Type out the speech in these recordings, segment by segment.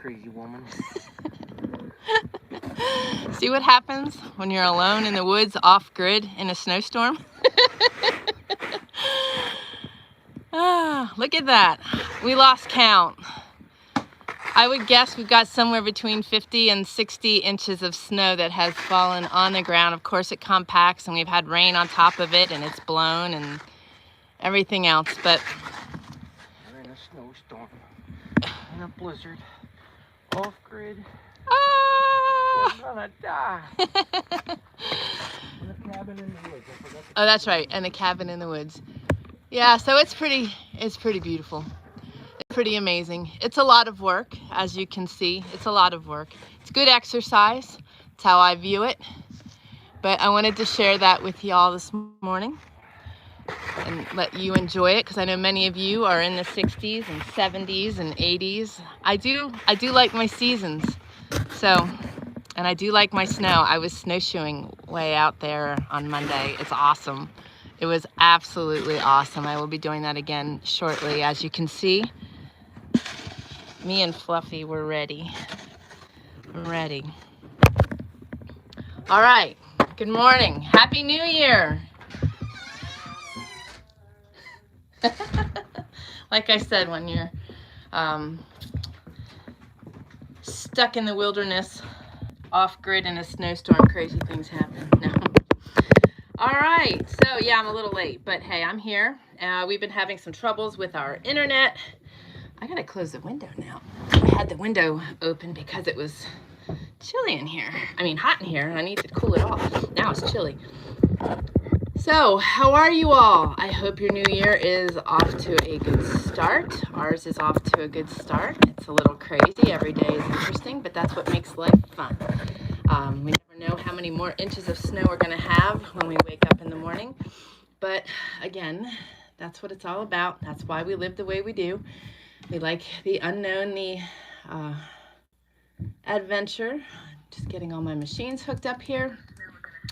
crazy woman. See what happens when you're alone in the woods off-grid in a snowstorm? Ah, look at that. We lost count. I would guess we've got somewhere between 50 and 60 inches of snow that has fallen on the ground. Of course, it compacts and we've had rain on top of it and it's blown and everything else, but we're in a snowstorm, in a blizzard, off-grid. ah! We're gonna die. And the cabin in the woods. Oh, that's right, and the cabin in the woods. Yeah, so it's pretty beautiful. It's pretty amazing. It's a lot of work, as you can see. It's a lot of work. It's good exercise. That's how I view it. But I wanted to share that with y'all this morning and let you enjoy it, because I know many of you are in the 60s and 70s and 80s. I do like my seasons. So, and I do like my snow. I was snowshoeing way out there on Monday. It's awesome. It was absolutely awesome. I will be doing that again shortly. As you can see, me and Fluffy, we're ready. We're ready. All right. Good morning. Happy New Year. Like I said, when you're stuck in the wilderness, off-grid in a snowstorm, crazy things happen. No. All right, so yeah, I'm a little late, but hey, I'm here. We've been having some troubles with our internet. I gotta close the window now. I had the window open because it was chilly in here. I mean, hot in here, and I need to cool it off. Now it's chilly. So, how are you all? I hope your new year is off to a good start. Ours is off to a good start. It's a little crazy. Every day is interesting, but that's what makes life fun. We never know how many more inches of snow we're going to have when we wake up in the morning. But again, that's what it's all about. That's why we live the way we do. We like the unknown, the adventure. Just getting all my machines hooked up here.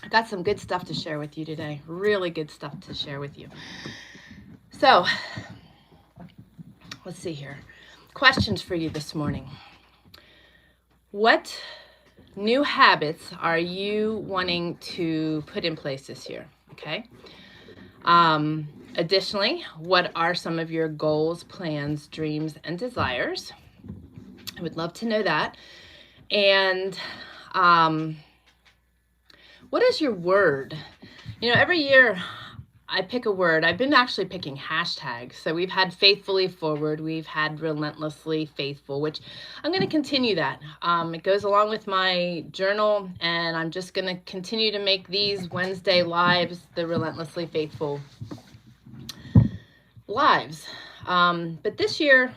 I've got some good stuff to share with you today. Really good stuff to share with you. So, let's see here. Questions for you this morning. What new habits are you wanting to put in place this year? Okay. Additionally, what are some of your goals, plans, dreams, and desires? I would love to know that. And what is your word? You know, every year I pick a word. I've been actually picking hashtags. So we've had faithfully forward. We've had relentlessly faithful, which I'm going to continue that. It goes along with my journal, and I'm just going to continue to make these Wednesday lives the relentlessly faithful lives. But this year,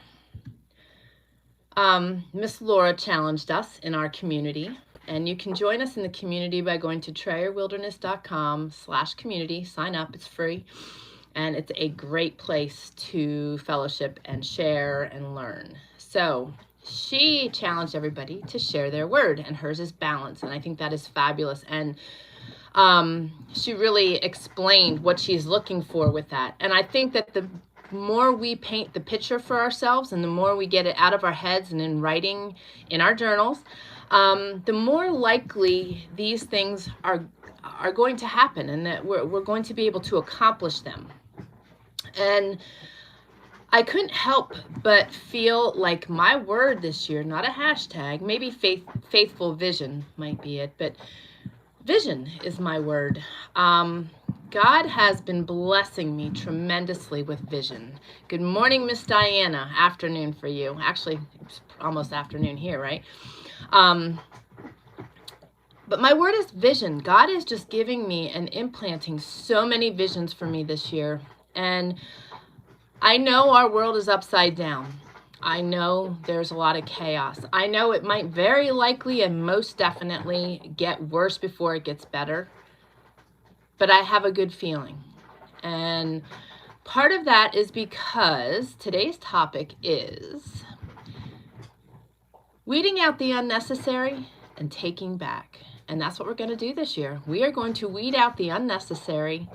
Miss Laura challenged us in our community. And you can join us in the community by going to TrailWilderness.com/community. Sign up, it's free. And it's a great place to fellowship and share and learn. So she challenged everybody to share their word, and hers is balance. And I think that is fabulous. And she really explained what she's looking for with that. And I think that the more we paint the picture for ourselves and the more we get it out of our heads and in writing in our journals, the more likely these things are going to happen, and that we're going to be able to accomplish them. And I couldn't help but feel like my word this year, not a hashtag, maybe faithful vision might be it, but vision is my word. God has been blessing me tremendously with vision. Good morning, Miss Diana. Afternoon for you. Actually, it's almost afternoon here, right? But my word is vision. God is just giving me and implanting so many visions for me this year. And I know our world is upside down. I know there's a lot of chaos. I know it might very likely and most definitely get worse before it gets better. But I have a good feeling. And part of that is because today's topic is weeding out the unnecessary and taking back. And that's what we're going to do this year. We are going to weed out the unnecessary,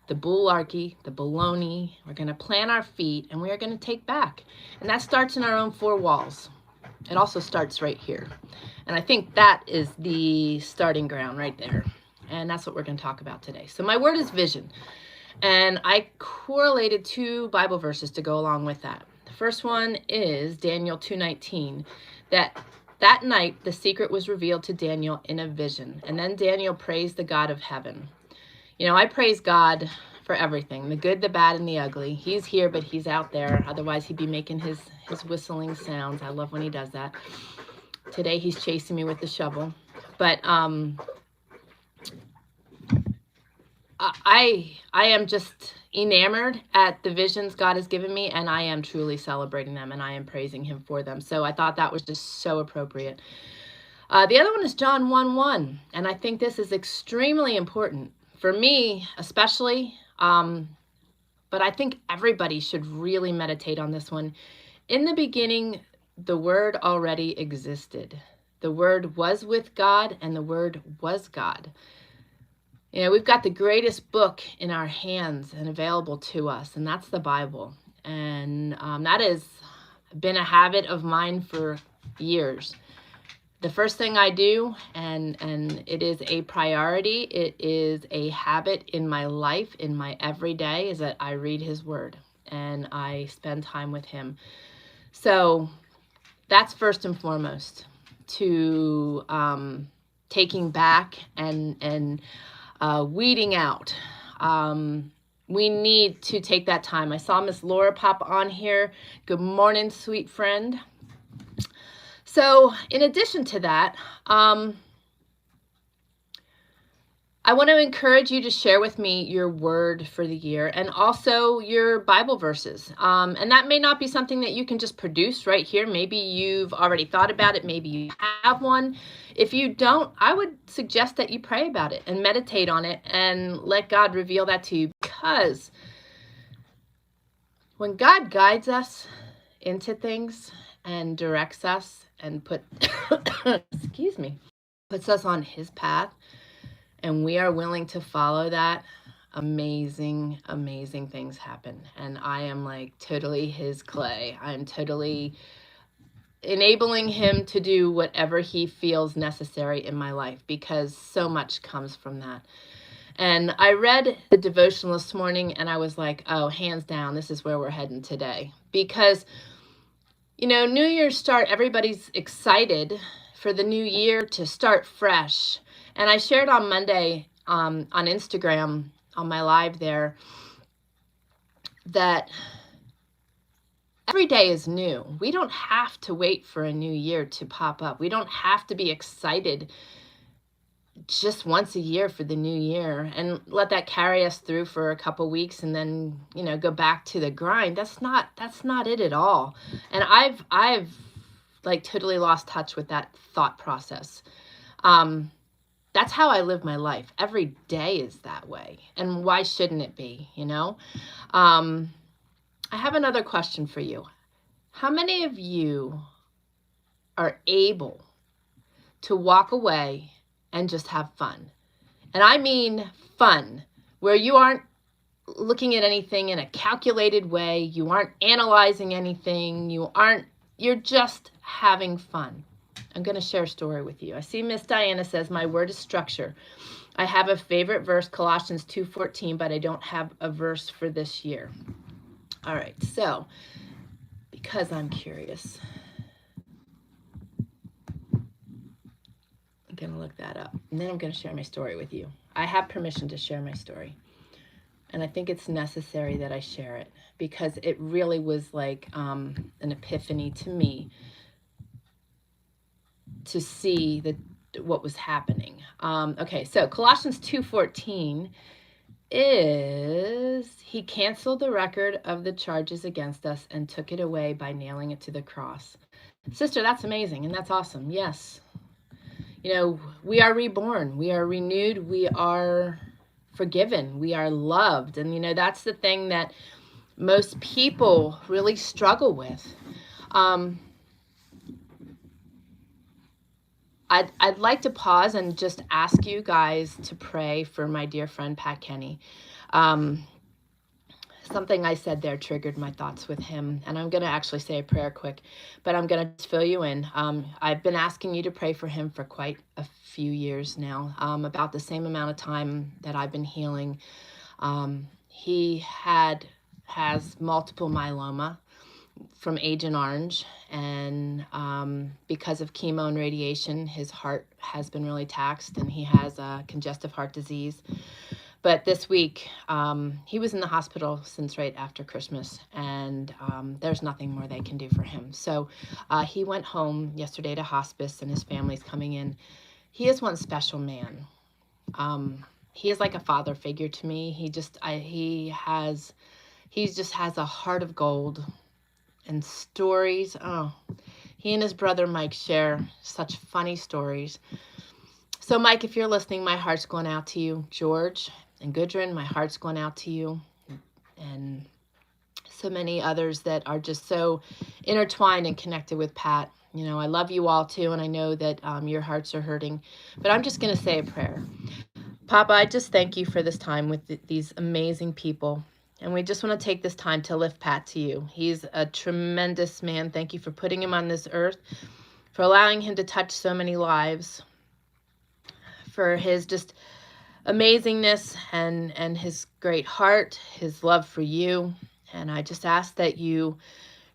the bullarchy, the baloney. We're going to plant our feet, and we are going to take back. And that starts in our own four walls. It also starts right here. And I think that is the starting ground right there. And that's what we're going to talk about today. So my word is vision. And I correlated 2 Bible verses to go along with that. The first one is Daniel 2:19, that night the secret was revealed to Daniel in a vision. And then Daniel praised the God of heaven. You know, I praise God for everything, the good, the bad, and the ugly. He's here, but he's out there. Otherwise, he'd be making his whistling sounds. I love when he does that. Today, he's chasing me with the shovel. But I am just enamored at the visions God has given me, and I am truly celebrating them, and I am praising him for them. So I thought that was just so appropriate. The other one is John 1:1, and I think this is extremely important for me, especially, but I think everybody should really meditate on this one. In the beginning, the Word already existed. The Word was with God, and the Word was God. You know, we've got the greatest book in our hands and available to us, and that's the Bible. And that has been a habit of mine for years. The first thing I do, and it is a priority, it is a habit in my life, in my everyday, is that I read his word and I spend time with him. So that's first and foremost, to taking back and weeding out. We need to take that time. I saw Miss Laura pop on here. Good morning, sweet friend. So in addition to that, I want to encourage you to share with me your word for the year and also your Bible verses. And that may not be something that you can just produce right here. Maybe you've already thought about it. Maybe you have one. If you don't, I would suggest that you pray about it and meditate on it and let God reveal that to you. Because when God guides us into things and directs us and puts us on his path, and we are willing to follow that, amazing, amazing things happen. And I am like totally his clay. I'm totally enabling him to do whatever he feels necessary in my life, because so much comes from that. And I read the devotional this morning and I was like, oh, hands down, this is where we're heading today. Because, you know, New Year's start, everybody's excited for the new year to start fresh. And I shared on Monday on Instagram, on my live there, that every day is new. We don't have to wait for a new year to pop up. We don't have to be excited just once a year for the new year and let that carry us through for a couple weeks and then, you know, go back to the grind. That's not it at all. And I've like totally lost touch with that thought process. That's how I live my life. Every day is that way. And why shouldn't it be, you know? I have another question for you. How many of you are able to walk away and just have fun? And I mean fun, where you aren't looking at anything in a calculated way. You aren't analyzing anything. You're just having fun. I'm going to share a story with you. I see Miss Diana says, my word is structure. I have a favorite verse, Colossians 2:14, but I don't have a verse for this year. All right, so because I'm curious, I'm going to look that up. And then I'm going to share my story with you. I have permission to share my story. And I think it's necessary that I share it because it really was like an epiphany to me to see what was happening. Okay, so Colossians 2:14 is, he canceled the record of the charges against us and took it away by nailing it to the cross. Sister, that's amazing and that's awesome. Yes. You know, we are reborn, we are renewed, we are forgiven, we are loved. And, you know, that's the thing that most people really struggle with. I'd like to pause and just ask you guys to pray for my dear friend Pat Kenny. something I said there triggered my thoughts with him, and I'm going to actually say a prayer quick, but I'm going to fill you in. I've been asking you to pray for him for quite a few years now, about the same amount of time that I've been healing. He has multiple myeloma from Agent Orange, and because of chemo and radiation, his heart has been really taxed, and he has congestive heart disease. But this week, he was in the hospital since right after Christmas, and there's nothing more they can do for him. So he went home yesterday to hospice, and his family's coming in. He is one special man. He is like a father figure to me. He just has a heart of gold and stories. Oh, he and his brother Mike share such funny stories. So Mike, if you're listening, my heart's going out to you. George and Gudrun, my heart's going out to you. And so many others that are just so intertwined and connected with Pat. You know, I love you all too, and I know that your hearts are hurting. But I'm just going to say a prayer. Papa, I just thank you for this time with these amazing people. And we just want to take this time to lift Pat to you. He's a tremendous man. Thank you for putting him on this earth, for allowing him to touch so many lives, for his just amazingness and his great heart, his love for you. And I just ask that you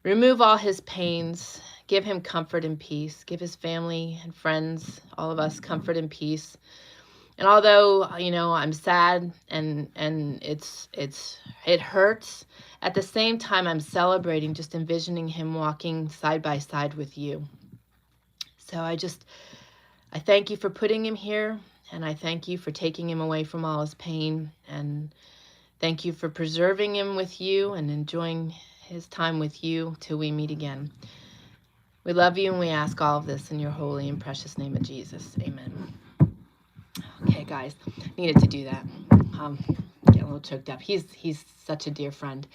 remove all his pains, give him comfort and peace, give his family and friends, all of us, comfort and peace. And although, you know, I'm sad and it hurts, at the same time I'm celebrating just envisioning him walking side by side with you. So I thank you for putting him here, and I thank you for taking him away from all his pain, and thank you for preserving him with you and enjoying his time with you till we meet again. We love you, and we ask all of this in your holy and precious name of Jesus. Amen. Okay, guys, needed to do that. Get a little choked up. He's such a dear friend.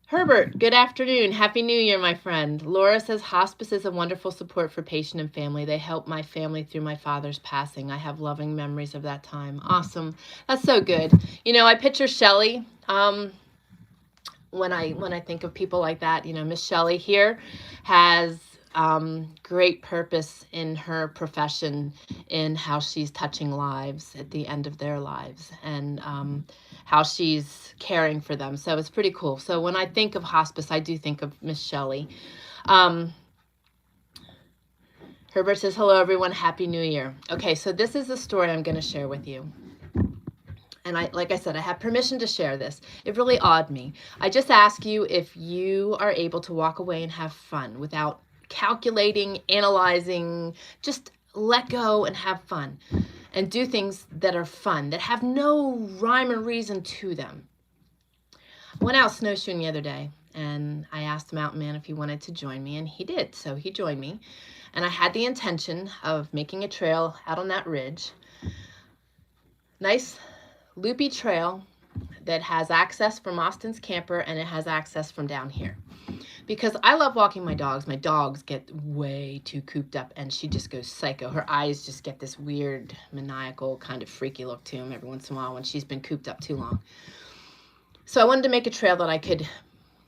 Herbert, good afternoon. Happy New Year, my friend. Laura says, hospice is a wonderful support for patient and family. They helped my family through my father's passing. I have loving memories of that time. Awesome. That's so good. You know, I picture Shelley when I think of people like that. You know, Miss Shelley here has great purpose in her profession, in how she's touching lives at the end of their lives, and how she's caring for them. So it's pretty cool. So when I think of hospice, I do think of Miss Shelley. Herbert says, hello, everyone. Happy New Year. Okay, so this is the story I'm going to share with you. And like I said, I have permission to share this. It really awed me. I just ask you if you are able to walk away and have fun without calculating, analyzing, just let go and have fun and do things that are fun, that have no rhyme or reason to them. I went out snowshoeing the other day, and I asked the mountain man if he wanted to join me, and he did. So he joined me, and I had the intention of making a trail out on that ridge. Nice loopy trail that has access from Austin's camper, and it has access from down here. Because I love walking my dogs. My dogs get way too cooped up, and she just goes psycho. Her eyes just get this weird, maniacal, kind of freaky look to them every once in a while when she's been cooped up too long. So I wanted to make a trail that I could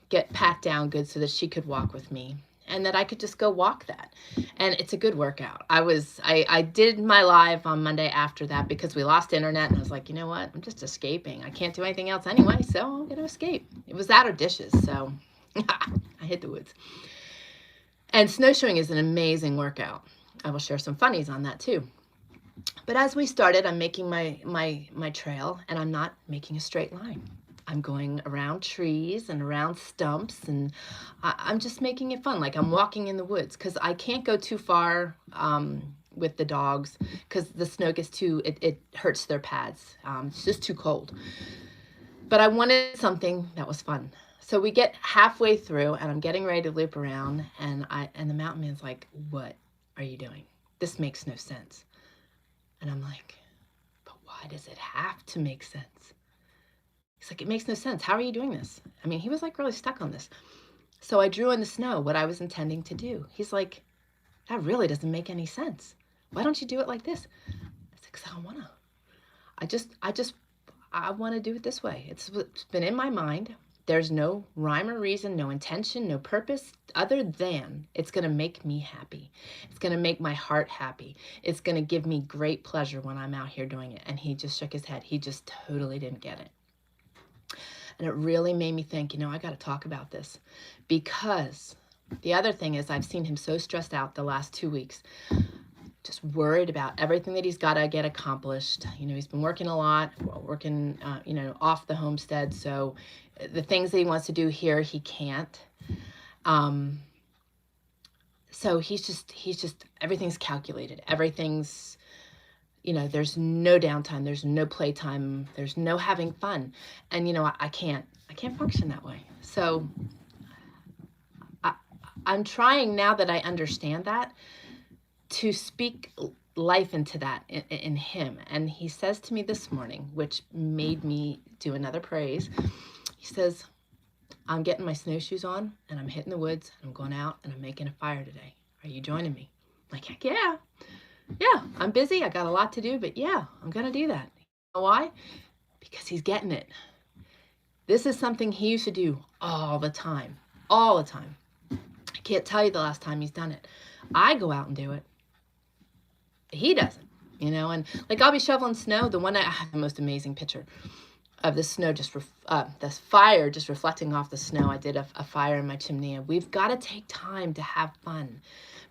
get Pat down good so that she could walk with me, and that I could just go walk that. And it's a good workout. I did my live on Monday after that because we lost internet, and I was like, you know what? I'm just escaping. I can't do anything else anyway, so I'm going to escape. It was that or dishes, so I hit the woods. And snowshoeing is an amazing workout. I will share some funnies on that too. But as we started, I'm making my trail, and I'm not making a straight line. I'm going around trees and around stumps, and I'm just making it fun, like I'm walking in the woods, because I can't go too far with the dogs because the snow gets it hurts their pads. It's just too cold. But I wanted something that was fun. So we get halfway through, and I'm getting ready to loop around, and the mountain man's like, what are you doing? This makes no sense. And I'm like, but why does it have to make sense? He's like, it makes no sense. How are you doing this? I mean, he was like really stuck on this. So I drew in the snow what I was intending to do. He's like, that really doesn't make any sense. Why don't you do it like this? I said, because I don't want to. I want to do it this way. It's been in my mind. There's no rhyme or reason, no intention, no purpose other than it's going to make me happy. It's going to make my heart happy. It's going to give me great pleasure when I'm out here doing it. And he just shook his head. He just totally didn't get it. And it really made me think, I got to talk about this, because the other thing is I've seen him so stressed out the last 2 weeks, just worried about everything that he's got to get accomplished. He's been working a lot, working, off the homestead. So the things that he wants to do here, he can't. So he's just, everything's calculated. Everything's, there's no downtime. There's no playtime. There's no having fun. And, I can't function that way. So I'm trying, now that I understand that, to speak life into that in him. And he says to me this morning, which made me do another praise. He says, I'm getting my snowshoes on and I'm hitting the woods and I'm going out and I'm making a fire today. Are you joining me? I'm like, heck yeah. Yeah, I'm busy. I got a lot to do, but yeah, I'm going to do that. You know why? Because he's getting it. This is something he used to do all the time. All the time. I can't tell you the last time he's done it. I go out and do it. He doesn't, and like I'll be shoveling snow. The one I have the most amazing picture of the snow, this fire just reflecting off the snow. I did a fire in my chimney. And we've got to take time to have fun.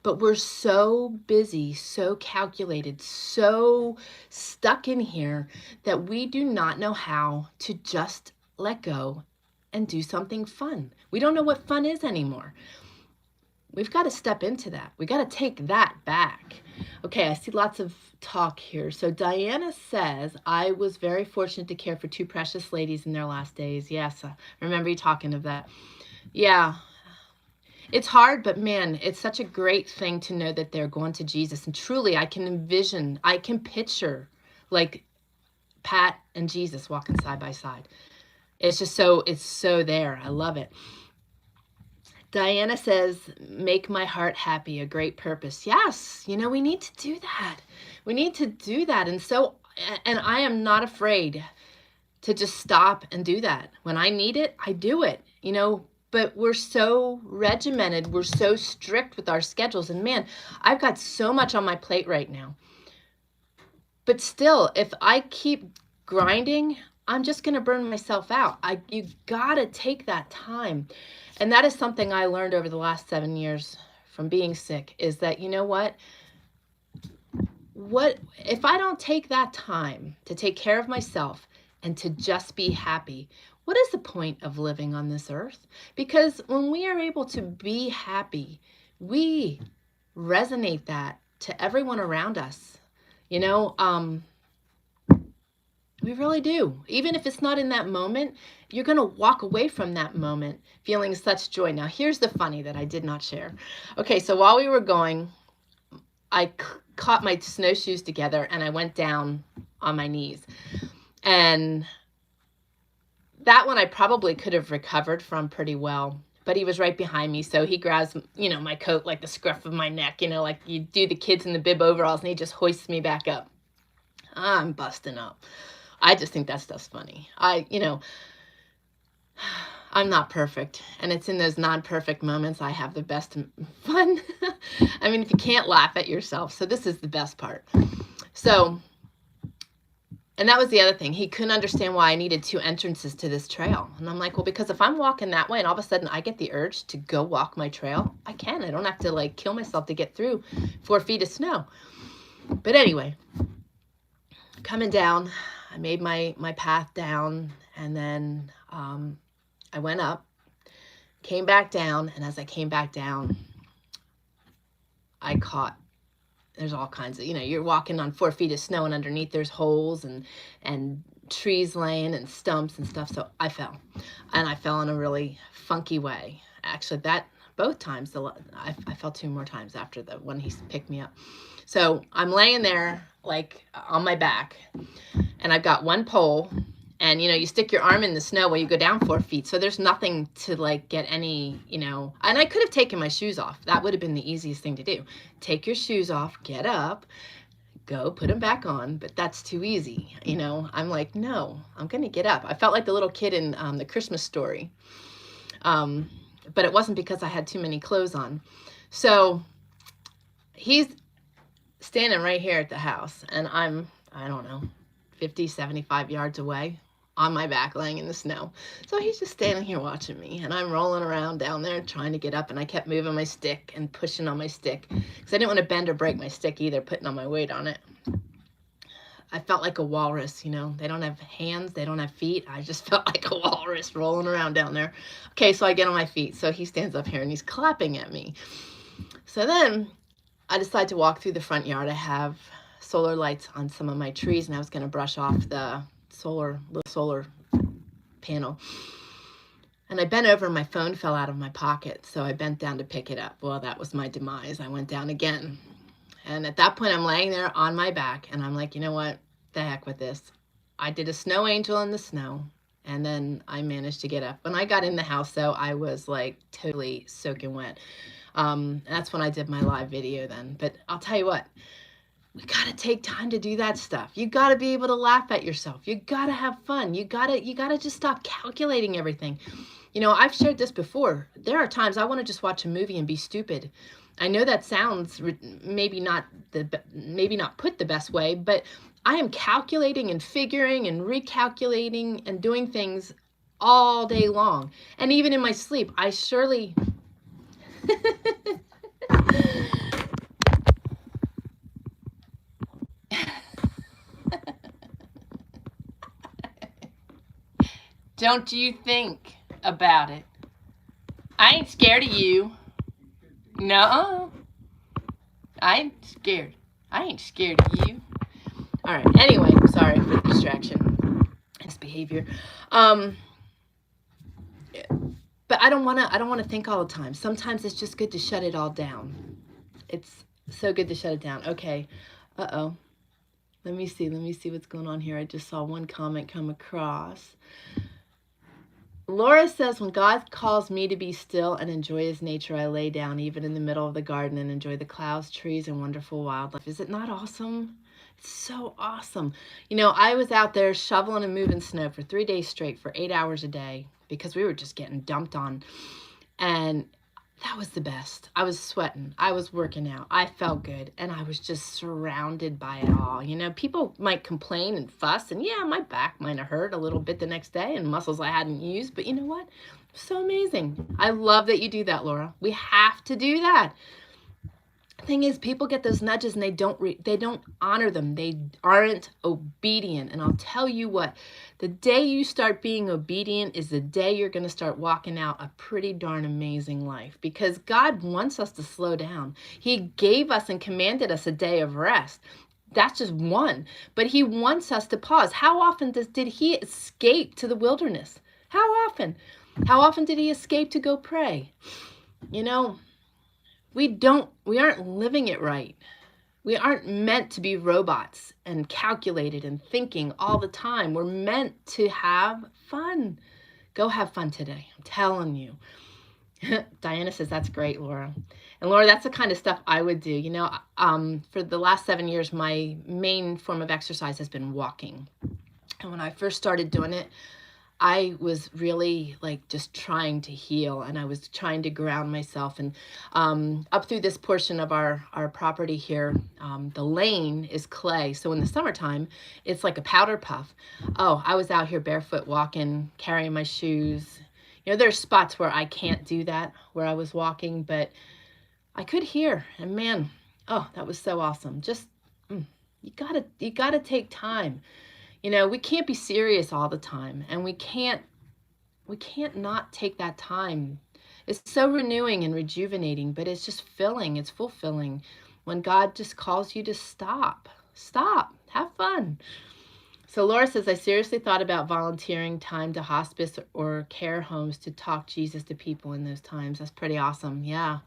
But we're so busy, so calculated, so stuck in here that we do not know how to just let go and do something fun. We don't know what fun is anymore. We've got to step into that. We got to take that back. Okay, I see lots of talk here. So Diana says, I was very fortunate to care for 2 precious ladies in their last days. Yes, I remember you talking of that. Yeah, it's hard, but man, it's such a great thing to know that they're going to Jesus. And truly, I can picture like Pat and Jesus walking side by side. It's so there. I love it. Diana says, make my heart happy, a great purpose. Yes, we need to do that. We need to do that. And I am not afraid to just stop and do that. When I need it, I do it, but we're so regimented. We're so strict with our schedules. And man, I've got so much on my plate right now. But still, if I keep grinding, I'm just going to burn myself out. You got to take that time. And that is something I learned over the last 7 years from being sick, is that, what if I don't take that time to take care of myself and to just be happy, what is the point of living on this earth? Because when we are able to be happy, we resonate that to everyone around us. We really do. Even if it's not in that moment, you're going to walk away from that moment feeling such joy. Now, here's the funny that I did not share. Okay, so while we were going, I caught my snowshoes together and I went down on my knees. And that one I probably could have recovered from pretty well. But he was right behind me, so he grabs, my coat like the scruff of my neck, like you do the kids in the bib overalls, and he just hoists me back up. I'm busting up. I just think that stuff's funny. I'm not perfect. And it's in those non-perfect moments I have the best fun. I mean, if you can't laugh at yourself. So this is the best part. So, and that was the other thing. He couldn't understand why I needed 2 entrances to this trail. And I'm like, well, because if I'm walking that way and all of a sudden I get the urge to go walk my trail, I can. I don't have to kill myself to get through 4 feet of snow. But anyway, coming down, I made my path down, and then I went up, came back down, and as I came back down, I caught, there's all kinds of, you're walking on 4 feet of snow, and underneath there's holes and trees laying and stumps and stuff, so I fell. And I fell in a really funky way. Actually, both times, I fell 2 more times after the one he picked me up. So I'm laying there, on my back, and I've got 1 pole, and, you stick your arm in the snow while you go down 4 feet, so there's nothing to, get any, and I could have taken my shoes off. That would have been the easiest thing to do. Take your shoes off, get up, go put them back on, but that's too easy. You know, I'm like, no, I'm going to get up. I felt like the little kid in the Christmas Story. But it wasn't because I had too many clothes on. So he's standing right here at the house, and I'm, I don't know, 50, 75 yards away on my back laying in the snow. So he's just standing here watching me, and I'm rolling around down there trying to get up, and I kept moving my stick and pushing on my stick because I didn't want to bend or break my stick either, putting all my weight on it. I felt like a walrus, you know. They don't have hands, they don't have feet. I just felt like a walrus rolling around down there. Okay, so I get on my feet. So he stands up here and he's clapping at me. So then I decide to walk through the front yard. I have solar lights on some of my trees, and I was going to brush off the solar panel. And I bent over and my phone fell out of my pocket. So I bent down to pick it up. Well, that was my demise. I went down again. And at that point, I'm laying there on my back, and I'm like, you know what? The heck with this. I did a snow angel in the snow, and then I managed to get up. When I got in the house, though, I was like totally soaking wet. That's when I did my live video then. But I'll tell you what, we got to take time to do that stuff. You got to be able to laugh at yourself. You got to have fun. You got to just stop calculating everything. You know, I've shared this before. There are times I want to just watch a movie and be stupid. I know that sounds maybe not put the best way, but I am calculating and figuring and recalculating and doing things all day long. And even in my sleep, I surely don't you think about it. I ain't scared of you. No, I ain't scared. I ain't scared of you. All right. Anyway, sorry for the distraction. This behavior. But I don't want to think all the time. Sometimes it's just good to shut it all down. It's so good to shut it down. Okay. Uh-oh. Let me see what's going on here. I just saw one comment come across. Laura says, when God calls me to be still and enjoy his nature, I lay down even in the middle of the garden and enjoy the clouds, trees, and wonderful wildlife. Is it not awesome? It's so awesome. You know, I was out there shoveling and moving snow for 3 days straight for 8 hours a day because we were just getting dumped on. And that was the best. I was sweating. I was working out. I felt good. And I was just surrounded by it all. You know, people might complain and fuss. And yeah, my back might have hurt a little bit the next day and muscles I hadn't used. But you know what? So amazing. I love that you do that, Laura. We have to do that. Thing is, people get those nudges and they don't honor them. They aren't obedient. And I'll tell you what, the day you start being obedient is the day you're going to start walking out a pretty darn amazing life, because God wants us to slow down. He gave us and commanded us a day of rest. That's just one, but he wants us to pause. How often did he escape to the wilderness? How often did he escape to go pray? You know, we aren't living it right. We aren't meant to be robots and calculated and thinking all the time. We're meant to have fun. Go have fun today. I'm telling you. Diana says, that's great, Laura. And Laura, that's the kind of stuff I would do. You know, for the last 7 years, my main form of exercise has been walking. And when I first started doing it, I was really like just trying to heal, and I was trying to ground myself. And up through this portion of our property here, the lane is clay. So in the summertime, it's like a powder puff. Oh, I was out here barefoot walking, carrying my shoes. You know, there's spots where I can't do that, where I was walking, but I could hear. And man, oh, that was so awesome. Just, you gotta take time. You know, we can't be serious all the time, and we can't not take that time. It's so renewing and rejuvenating, but it's just filling. It's fulfilling when God just calls you to stop, have fun. So Laura says, I seriously thought about volunteering time to hospice or care homes to talk Jesus to people in those times. That's pretty awesome. Yeah.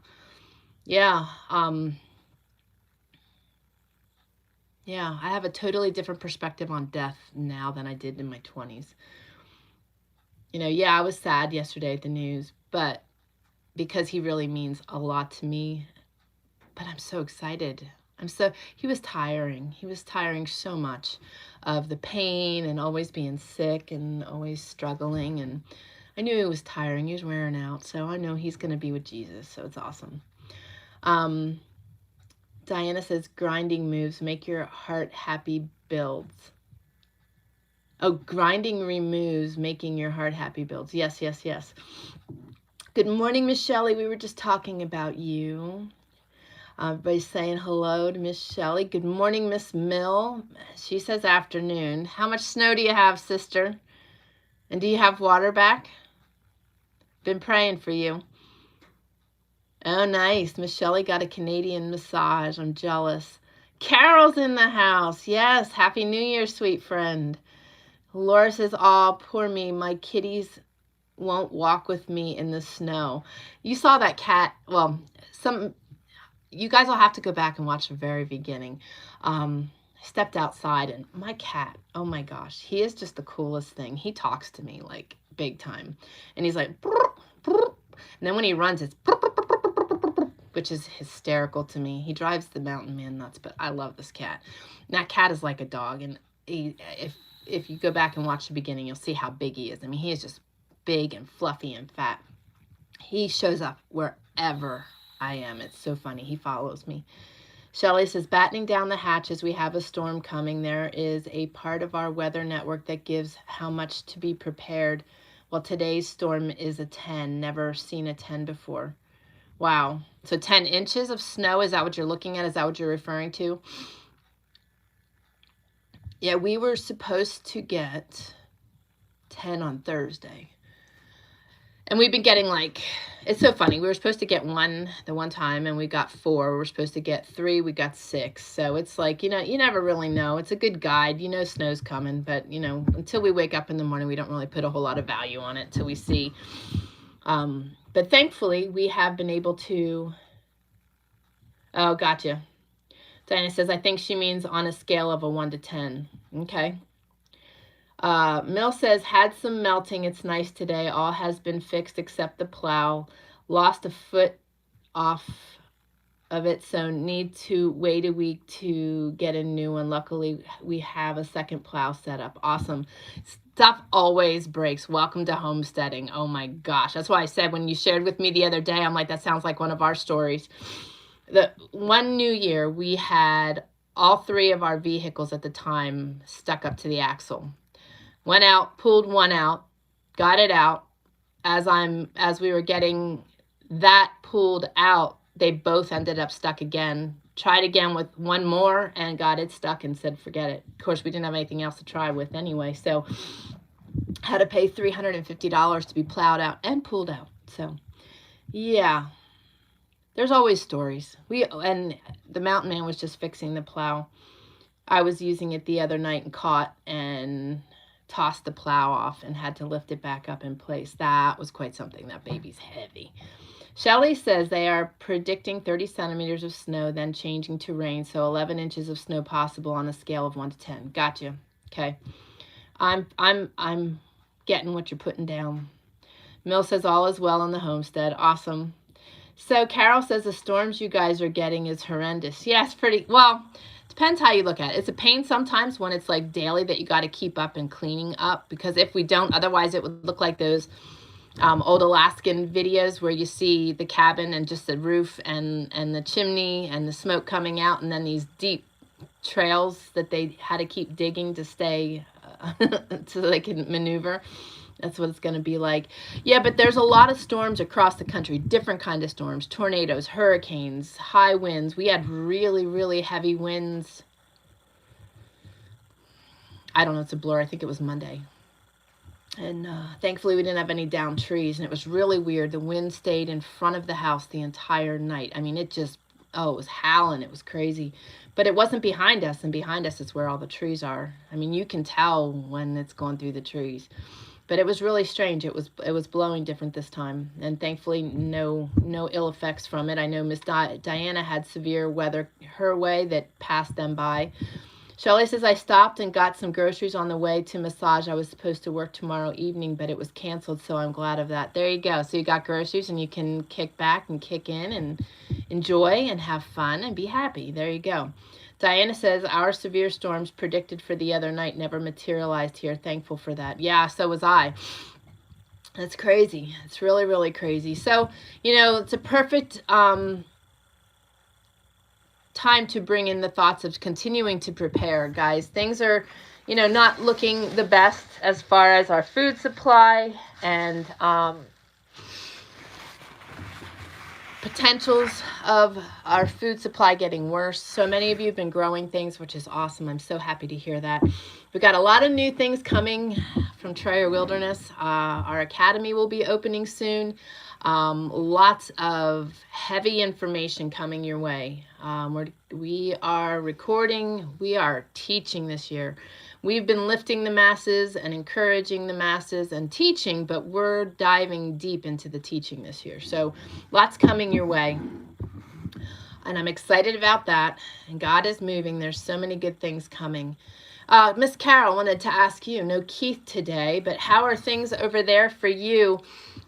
Yeah, I have a totally different perspective on death now than I did in my 20s. You know, yeah, I was sad yesterday at the news, but because he really means a lot to me. But I'm so excited. He was tiring. He was tiring so much of the pain and always being sick and always struggling. And I knew he was tiring. He was wearing out. So I know he's going to be with Jesus. So it's awesome. Diana says, grinding moves make your heart happy builds. Oh, grinding removes, making your heart happy builds. Yes, yes, yes. Good morning, Miss Shelley. We were just talking about you. Everybody's saying hello to Miss Shelley. Good morning, Miss Mill. She says afternoon. How much snow do you have, sister? And do you have water back? Been praying for you. Oh, nice. Miss Shelley got a Canadian massage. I'm jealous. Carol's in the house. Yes. Happy New Year, sweet friend. Laura says, oh, poor me. My kitties won't walk with me in the snow. You saw that cat. Well, you guys will have to go back and watch the very beginning. I stepped outside and my cat, oh my gosh, he is just the coolest thing. He talks to me like big time. And he's like, brr, brr. And then when he runs, it's brr, brr, brr, brr, brr, brr, brr, which is hysterical to me. He drives the mountain man nuts, but I love this cat. And that cat is like a dog. And if you go back and watch the beginning, you'll see how big he is. I mean, he is just big and fluffy and fat. He shows up wherever I am. It's so funny. He follows me. Shelley says, battening down the hatches. We have a storm coming. There is a part of our weather network that gives how much to be prepared. Well, today's storm is a 10. Never seen a 10 before. Wow. So 10 inches of snow. Is that what you're looking at? Is that what you're referring to? Yeah, we were supposed to get 10 on Thursday. And we've been getting like, it's so funny. We were supposed to get the one time and we got 4. We were supposed to get 3. We got 6. So it's like, you know, you never really know. It's a good guide. You know, snow's coming, but you know, until we wake up in the morning, we don't really put a whole lot of value on it till we see. But thankfully we have been able to, oh, gotcha. Diana says, I think she means on a scale of a 1 to 10. Okay. Mill says, had some melting. It's nice today. All has been fixed except the plow. Lost a foot off of it, so need to wait a week to get a new one. Luckily, we have a second plow set up. Awesome. Stuff always breaks. Welcome to homesteading. Oh my gosh. That's why I said when you shared with me the other day, I'm like, that sounds like one of our stories. The one New Year, we had all 3 of our vehicles at the time stuck up to the axle. Went out, pulled one out, got it out. As we were getting that pulled out, they both ended up stuck again. Tried again with one more and got it stuck and said, forget it. Of course, we didn't have anything else to try with anyway. So had to pay $350 to be plowed out and pulled out. So yeah, there's always stories. And the mountain man was just fixing the plow. I was using it the other night and caught and tossed the plow off and had to lift it back up in place. That was quite something. That baby's heavy. Shelley says they are predicting 30 centimeters of snow, then changing to rain. So 11 inches of snow possible on a scale of 1 to 10. Gotcha. Okay. I'm getting what you're putting down. Mill says all is well on the homestead. Awesome. So Carol says the storms you guys are getting is horrendous. Yes, pretty well. Depends how you look at it. It's a pain sometimes when it's like daily that you got to keep up and cleaning up, because if we don't, otherwise it would look like those old Alaskan videos where you see the cabin and just the roof and the chimney and the smoke coming out, and then these deep trails that they had to keep digging to stay so they can maneuver. That's what it's going to be like. Yeah, but there's a lot of storms across the country, different kind of storms, tornadoes, hurricanes, high winds. We had really, really heavy winds. I don't know, it's a blur. I think it was Monday. And thankfully we didn't have any downed trees, and it was really weird. The wind stayed in front of the house the entire night. I mean, it just, it was howling. It was crazy. But it wasn't behind us, and behind us is where all the trees are. I mean, you can tell when it's going through the trees. But it was really strange. It was blowing different this time, and thankfully no ill effects from it. I know Miss Diana had severe weather her way that passed them by. Shelley says, I stopped and got some groceries on the way to massage. I was supposed to work tomorrow evening, but it was canceled, so I'm glad of that. There you go. So you got groceries, and you can kick back and kick in and enjoy and have fun and be happy. There you go. Diana says, our severe storms predicted for the other night never materialized here. Thankful for that. Yeah, so was I. That's crazy. It's really, really crazy. So, you know, it's a perfect time to bring in the thoughts of continuing to prepare, guys. Things are, you know, not looking the best as far as our food supply and potentials of our food supply getting worse. So many of you have been growing things, which is awesome. I'm so happy to hear that. We've got a lot of new things coming from Trayer Wilderness. Our academy will be opening soon. Lots of heavy information coming your way. We are recording, we are teaching this year. We've been lifting the masses and encouraging the masses and teaching, but we're diving deep into the teaching this year. So lots coming your way. And I'm excited about that. And God is moving. There's so many good things coming. Miss Carol, wanted to ask you, no Keith today, but how are things over there for you?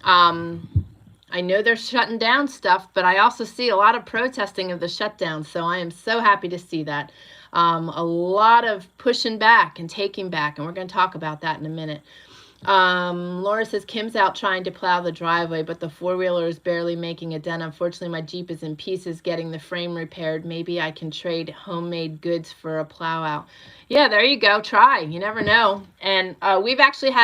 I know they're shutting down stuff, but I also see a lot of protesting of the shutdown. So I am so happy to see that. A lot of pushing back and taking back, and we're going to talk about that in a minute. Laura says, Kim's out trying to plow the driveway, but the four-wheeler is barely making a dent. Unfortunately, my Jeep is in pieces getting the frame repaired. Maybe I can trade homemade goods for a plow out. Yeah, there you go. Try. You never know. And we've actually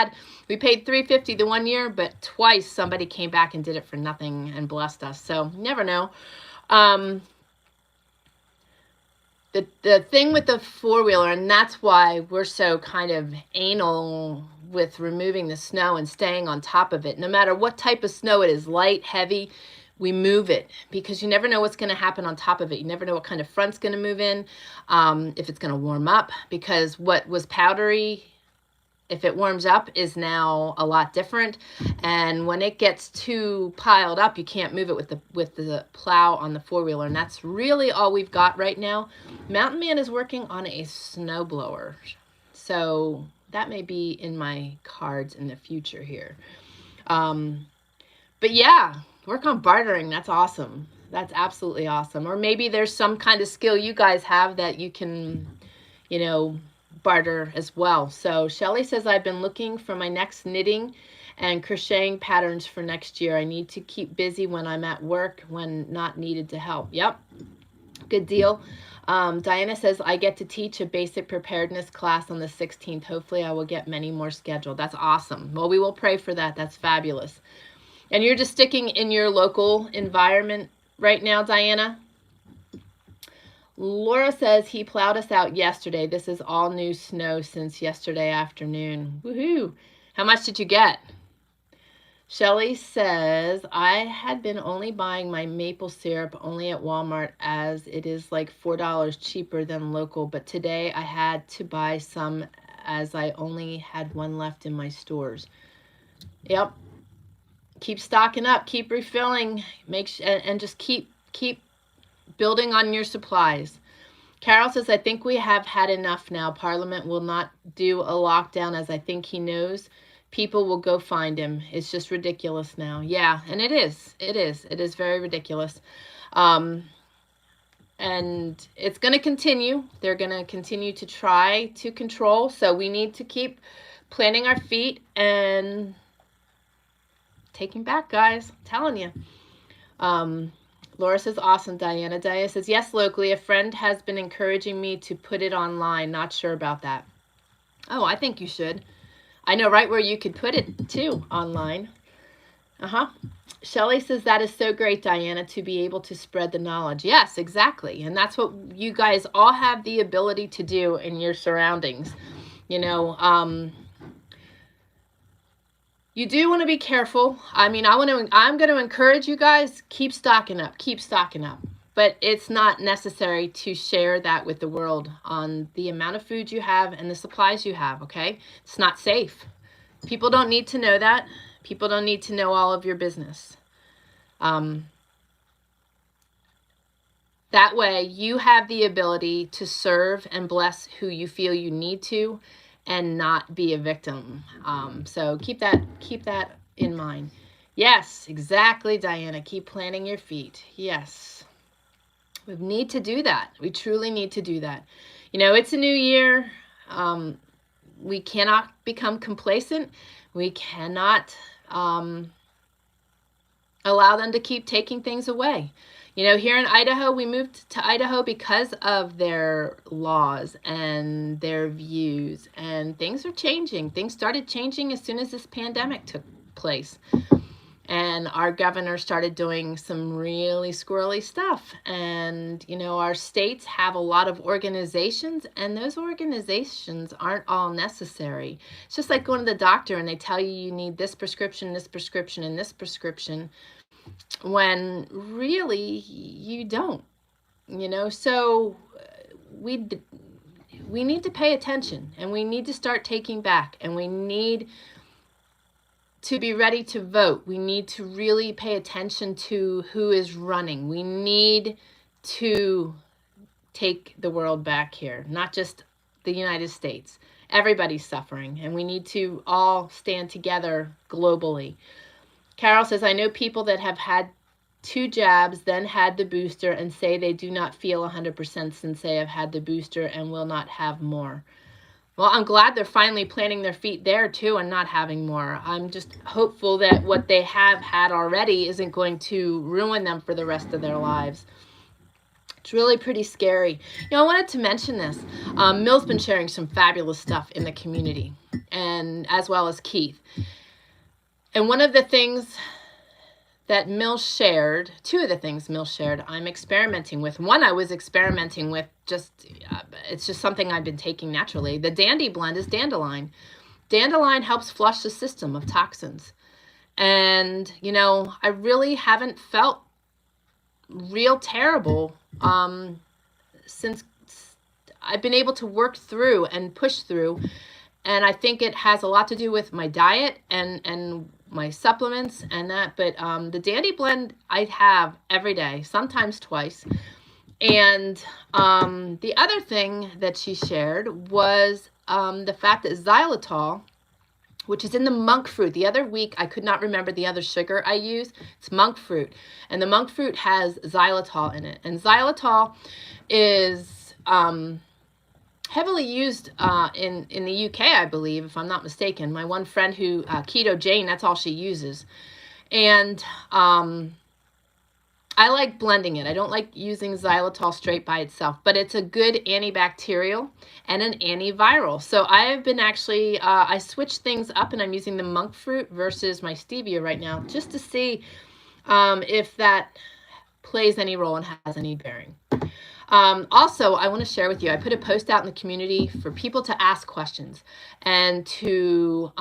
we paid $350 the one year, but twice somebody came back and did it for nothing and blessed us. So you never know. The thing with the four-wheeler, and that's why we're so kind of anal with removing the snow and staying on top of it. No matter what type of snow it is, light, heavy, we move it because you never know what's going to happen on top of it. You never know what kind of front's going to move in, if it's going to warm up, because what was powdery, if it warms up, is now a lot different. And when it gets too piled up, you can't move it with the plow on the four-wheeler. And that's really all we've got right now. Mountain Man is working on a snowblower. So that may be in my cards in the future here. But yeah, work on bartering. That's awesome. That's absolutely awesome. Or maybe there's some kind of skill you guys have that you can, you know, barter as well. So Shelly says, I've been looking for my next knitting and crocheting patterns for next year. I need to keep busy when I'm at work when not needed to help. Yep. Good deal. Diana says, I get to teach a basic preparedness class on the 16th. Hopefully I will get many more scheduled. That's awesome. Well, we will pray for that. That's fabulous. And you're just sticking in your local environment right now, Diana? Laura says he plowed us out yesterday. This is all new snow since yesterday afternoon. Woohoo! How much did you get? Shelly says, I had been only buying my maple syrup only at Walmart as it is like $4 cheaper than local, but today I had to buy some as I only had one left in my stores. Yep. Keep stocking up, keep refilling, and just keep building on your supplies. Carol says, I think we have had enough now. Parliament will not do a lockdown as I think he knows. People will go find him. It's just ridiculous now. Yeah, and it is. It is very ridiculous. And it's going to continue. They're going to continue to try to control. So we need to keep planting our feet and taking back, guys. I'm telling you. Laura says, awesome, Diana. Diana says, yes, locally. A friend has been encouraging me to put it online. Not sure about that. Oh, I think you should. I know right where you could put it, too, online. Shelly says, that is so great, Diana, to be able to spread the knowledge. Yes, exactly. And that's what you guys all have the ability to do in your surroundings. You know, you do want to be careful. I mean, I'm going to encourage you guys, keep stocking up. But it's not necessary to share that with the world on the amount of food you have and the supplies you have, okay? It's not safe. People don't need to know that. People don't need to know all of your business. That way, you have the ability to serve and bless who you feel you need to and not be a victim. So keep that in mind. Yes, exactly, Diana. Keep planting your feet. Yes. We need to do that. We truly need to do that. You know, it's a new year. We cannot become complacent. We cannot allow them to keep taking things away. You know, here in Idaho, we moved to Idaho because of their laws and their views, and things are changing. Things started changing as soon as this pandemic took place. And our governor started doing some really squirrely stuff. And, you know, our states have a lot of organizations, and those organizations aren't all necessary. It's just like going to the doctor and they tell you you need this prescription, and this prescription, when really you don't, you know. So we need to pay attention, and we need to start taking back, and we need to be ready to vote. We need to really pay attention to who is running. We need to take the world back here, not just the United States. Everybody's suffering, and we need to all stand together globally. Carol says, I know people that have had 2 jabs, then had the booster, and say they do not feel 100% since they have had the booster and will not have more. Well, I'm glad they're finally planting their feet there too and not having more. I'm just hopeful that what they have had already isn't going to ruin them for the rest of their lives. It's really pretty scary. You know, I wanted to mention this. Mill's been sharing some fabulous stuff in the community, and as well as Keith. And one of the things that Mill shared, 2 of the things Mill shared, I'm experimenting with. One I was experimenting with, it's just something I've been taking naturally. The Dandy blend is dandelion. Dandelion helps flush the system of toxins. And, you know, I really haven't felt real terrible since I've been able to work through and push through. And I think it has a lot to do with my diet and my supplements and that. But the Dandy blend I have every day, sometimes twice. And the other thing that she shared was the fact that xylitol, which is in the monk fruit. The other week, I could not remember the other sugar I use. It's monk fruit. And the monk fruit has xylitol in it. And xylitol is heavily used in the UK, I believe, if I'm not mistaken. My one friend who, Keto Jane, that's all she uses. And I like blending it. I don't like using xylitol straight by itself, but it's a good antibacterial and an antiviral. So I have been actually, I switched things up, and I'm using the monk fruit versus my stevia right now, just to see if that plays any role and has any bearing. Also, I want to share with you, I put a post out in the community for people to ask questions and to,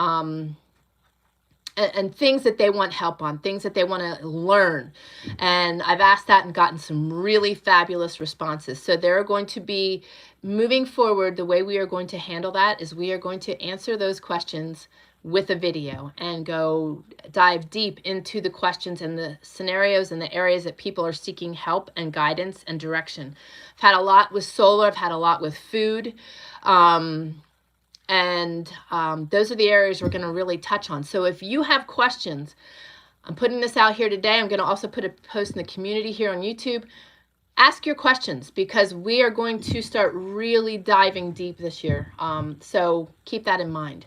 and things that they want help on, things that they want to learn. And I've asked that and gotten some really fabulous responses. So they're going to be moving forward. The way we are going to handle that is we are going to answer those questions with a video and go dive deep into the questions and the scenarios and the areas that people are seeking help and guidance and direction. I've had a lot with solar. I've had a lot with food. And those are the areas we're going to really touch on. So if you have questions, I'm putting this out here today. I'm going to also put a post in the community here on YouTube. Ask your questions, because we are going to start really diving deep this year. So keep that in mind.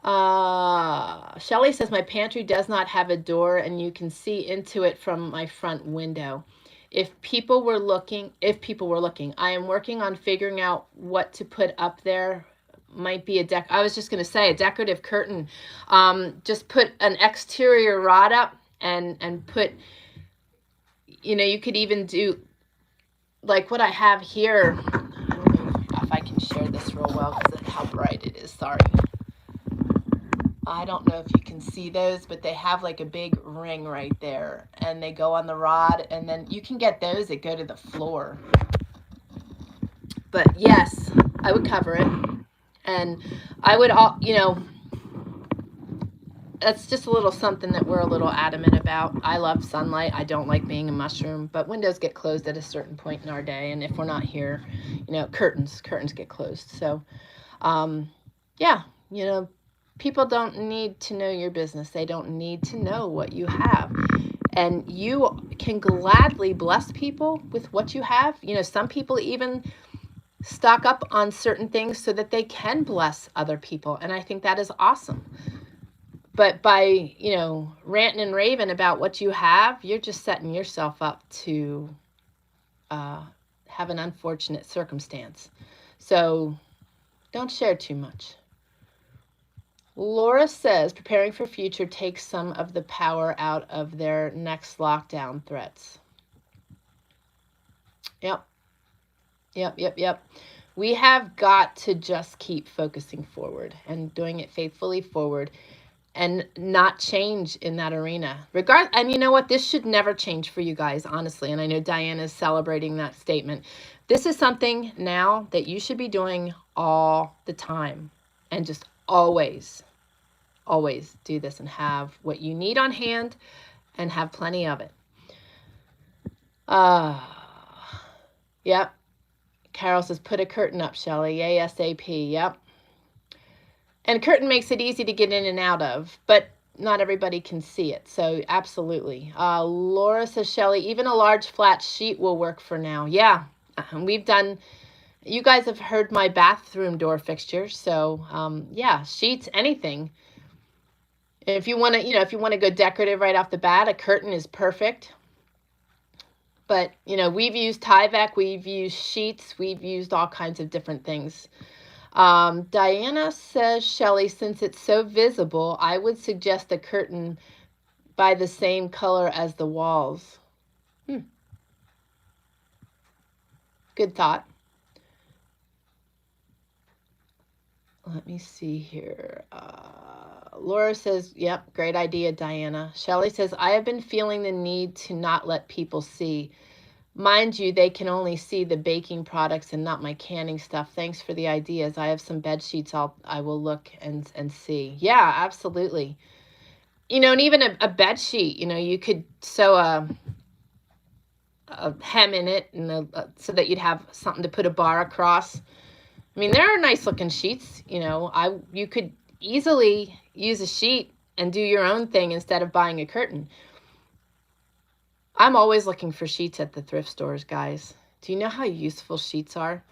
Shelly says, my pantry does not have a door and you can see into it from my front window. If people were looking, I am working on figuring out what to put up there. Might be I was just going to say a decorative curtain. Just put an exterior rod up and put, you know, you could even do like what I have here. I don't know if I can share this real well because of how bright it is. Sorry. I don't know if you can see those, but they have like a big ring right there, and they go on the rod, and then you can get those that go to the floor. But yes, I would cover it. And I would, you know, that's just a little something that we're a little adamant about. I love sunlight. I don't like being a mushroom, but windows get closed at a certain point in our day. And if we're not here, you know, curtains get closed. So, yeah, you know, people don't need to know your business. They don't need to know what you have. and you can gladly bless people with what you have. You know, some people even stock up on certain things so that they can bless other people. And I think that is awesome. But by, you know, ranting and raving about what you have, you're just setting yourself up to have an unfortunate circumstance. So don't share too much. Laura says preparing for future takes some of the power out of their next lockdown threats. Yep. We have got to just keep focusing forward and doing it faithfully forward and not change in that arena. And you know what? This should never change for you guys, honestly. And I know Diana is celebrating that statement. This is something now that you should be doing all the time, and just always do this and have what you need on hand and have plenty of it. Yep. Carol says, put a curtain up, Shelley. ASAP. Yep. And curtain makes it easy to get in and out of, but not everybody can see it. So absolutely. Laura says, Shelley, even a large flat sheet will work for now. Yeah. We've done, you guys have heard my bathroom door fixture. So yeah, sheets, anything. If you want to, you know, if you want to go decorative right off the bat, a curtain is perfect. But, you know, we've used Tyvek, we've used sheets, we've used all kinds of different things. Diana says, Shelley, since it's so visible, I would suggest a curtain by the same color as the walls. Good thought. Let me see here. Laura says, yep, great idea, Diana. Shelley says, I have been feeling the need to not let people see. Mind you, they can only see the baking products and not my canning stuff. Thanks for the ideas. I have some bed sheets I will look and see. Yeah, absolutely. You know, and even a bed sheet, you know, you could sew a hem in it and so that you'd have something to put a bar across. I mean, there are nice looking sheets, you know. You could easily use a sheet and do your own thing instead of buying a curtain. I'm always looking for sheets at the thrift stores, guys. Do you know how useful sheets are?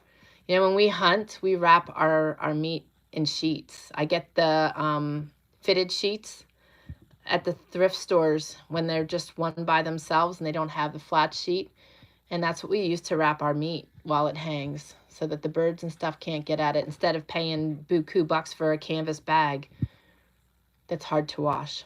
You know, when we hunt, we wrap our meat in sheets. I get the fitted sheets at the thrift stores when they're just one by themselves and they don't have the flat sheet. And that's what we use to wrap our meat while it hangs so that the birds and stuff can't get at it, instead of paying buku bucks for a canvas bag that's hard to wash.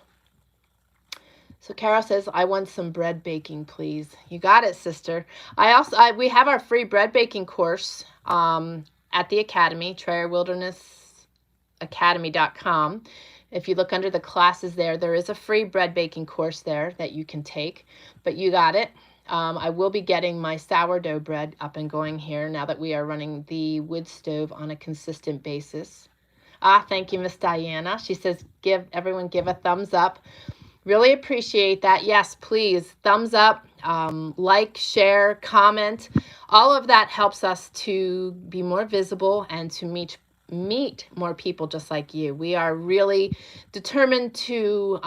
So Carol says, I want some bread baking, please. You got it, sister. We have our free bread baking course at the Academy, TrailWildernessAcademy.com. If you look under the classes there is a free bread baking course there that you can take, but you got it. I will be getting my sourdough bread up and going here now that we are running the wood stove on a consistent basis. Thank you, Miss Diana. She says, everyone give a thumbs up. Really appreciate that. Yes, please, thumbs up, like, share, comment. All of that helps us to be more visible and to meet more people just like you. We are really determined to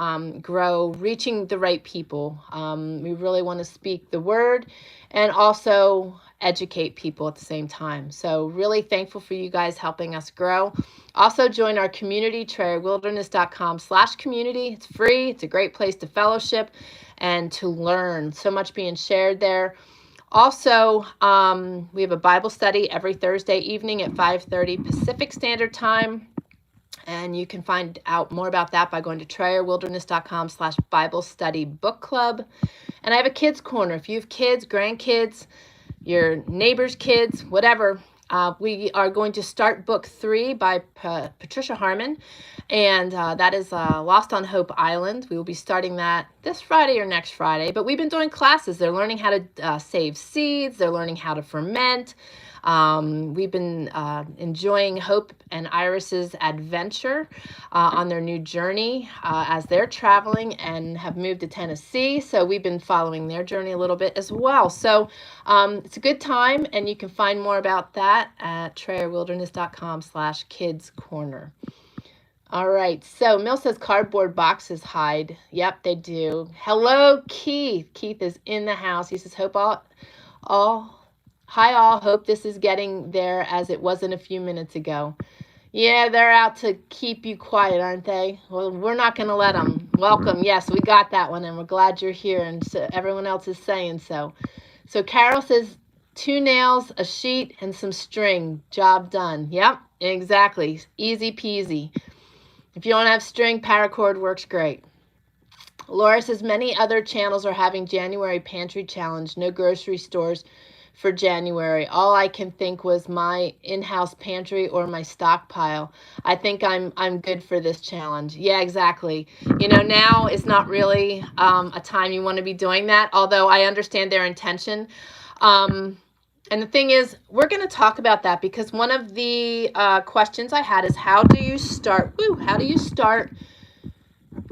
grow, reaching the right people. We really want to speak the word and also educate people at the same time. So really thankful for you guys helping us grow. Also join our community, TrailWilderness.com/community. It's free. It's a great place to fellowship and to learn. So much being shared there. Also, we have a Bible study every Thursday evening at 5:30 Pacific Standard Time. And you can find out more about that by going to TrailWilderness.com/Bible Study Book Club. And I have a kids corner. If you have kids, grandkids, your neighbor's kids, whatever, we are going to start book 3 by Patricia Harmon. And that is Lost on Hope Island. We will be starting that this Friday or next Friday. But we've been doing classes. They're learning how to save seeds. They're learning how to ferment. We've been enjoying Hope and Iris's adventure on their new journey as they're traveling and have moved to Tennessee. So we've been following their journey a little bit as well. So it's a good time, and you can find more about that at TrailWilderness.com/Kids Corner. All right. So Mill says cardboard boxes hide. Yep, they do. Hello, Keith. Keith is in the house. He says, hi all. Hope this is getting there as it wasn't a few minutes ago. Yeah, they're out to keep you quiet, aren't they? Well, we're not going to let them. Welcome. Yes, we got that one, and we're glad you're here, and so everyone else is saying so. So Carol says 2 nails, a sheet, and some string. Job done. Yep, exactly. Easy peasy. If you don't have string, paracord works great. Laura says many other channels are having January pantry challenge. No grocery stores for January. All I can think was my in-house pantry or my stockpile. I think I'm good for this challenge. Yeah, exactly. You know, now is not really a time you want to be doing that, although I understand their intention. And the thing is, we're going to talk about that because one of the questions I had is how do you start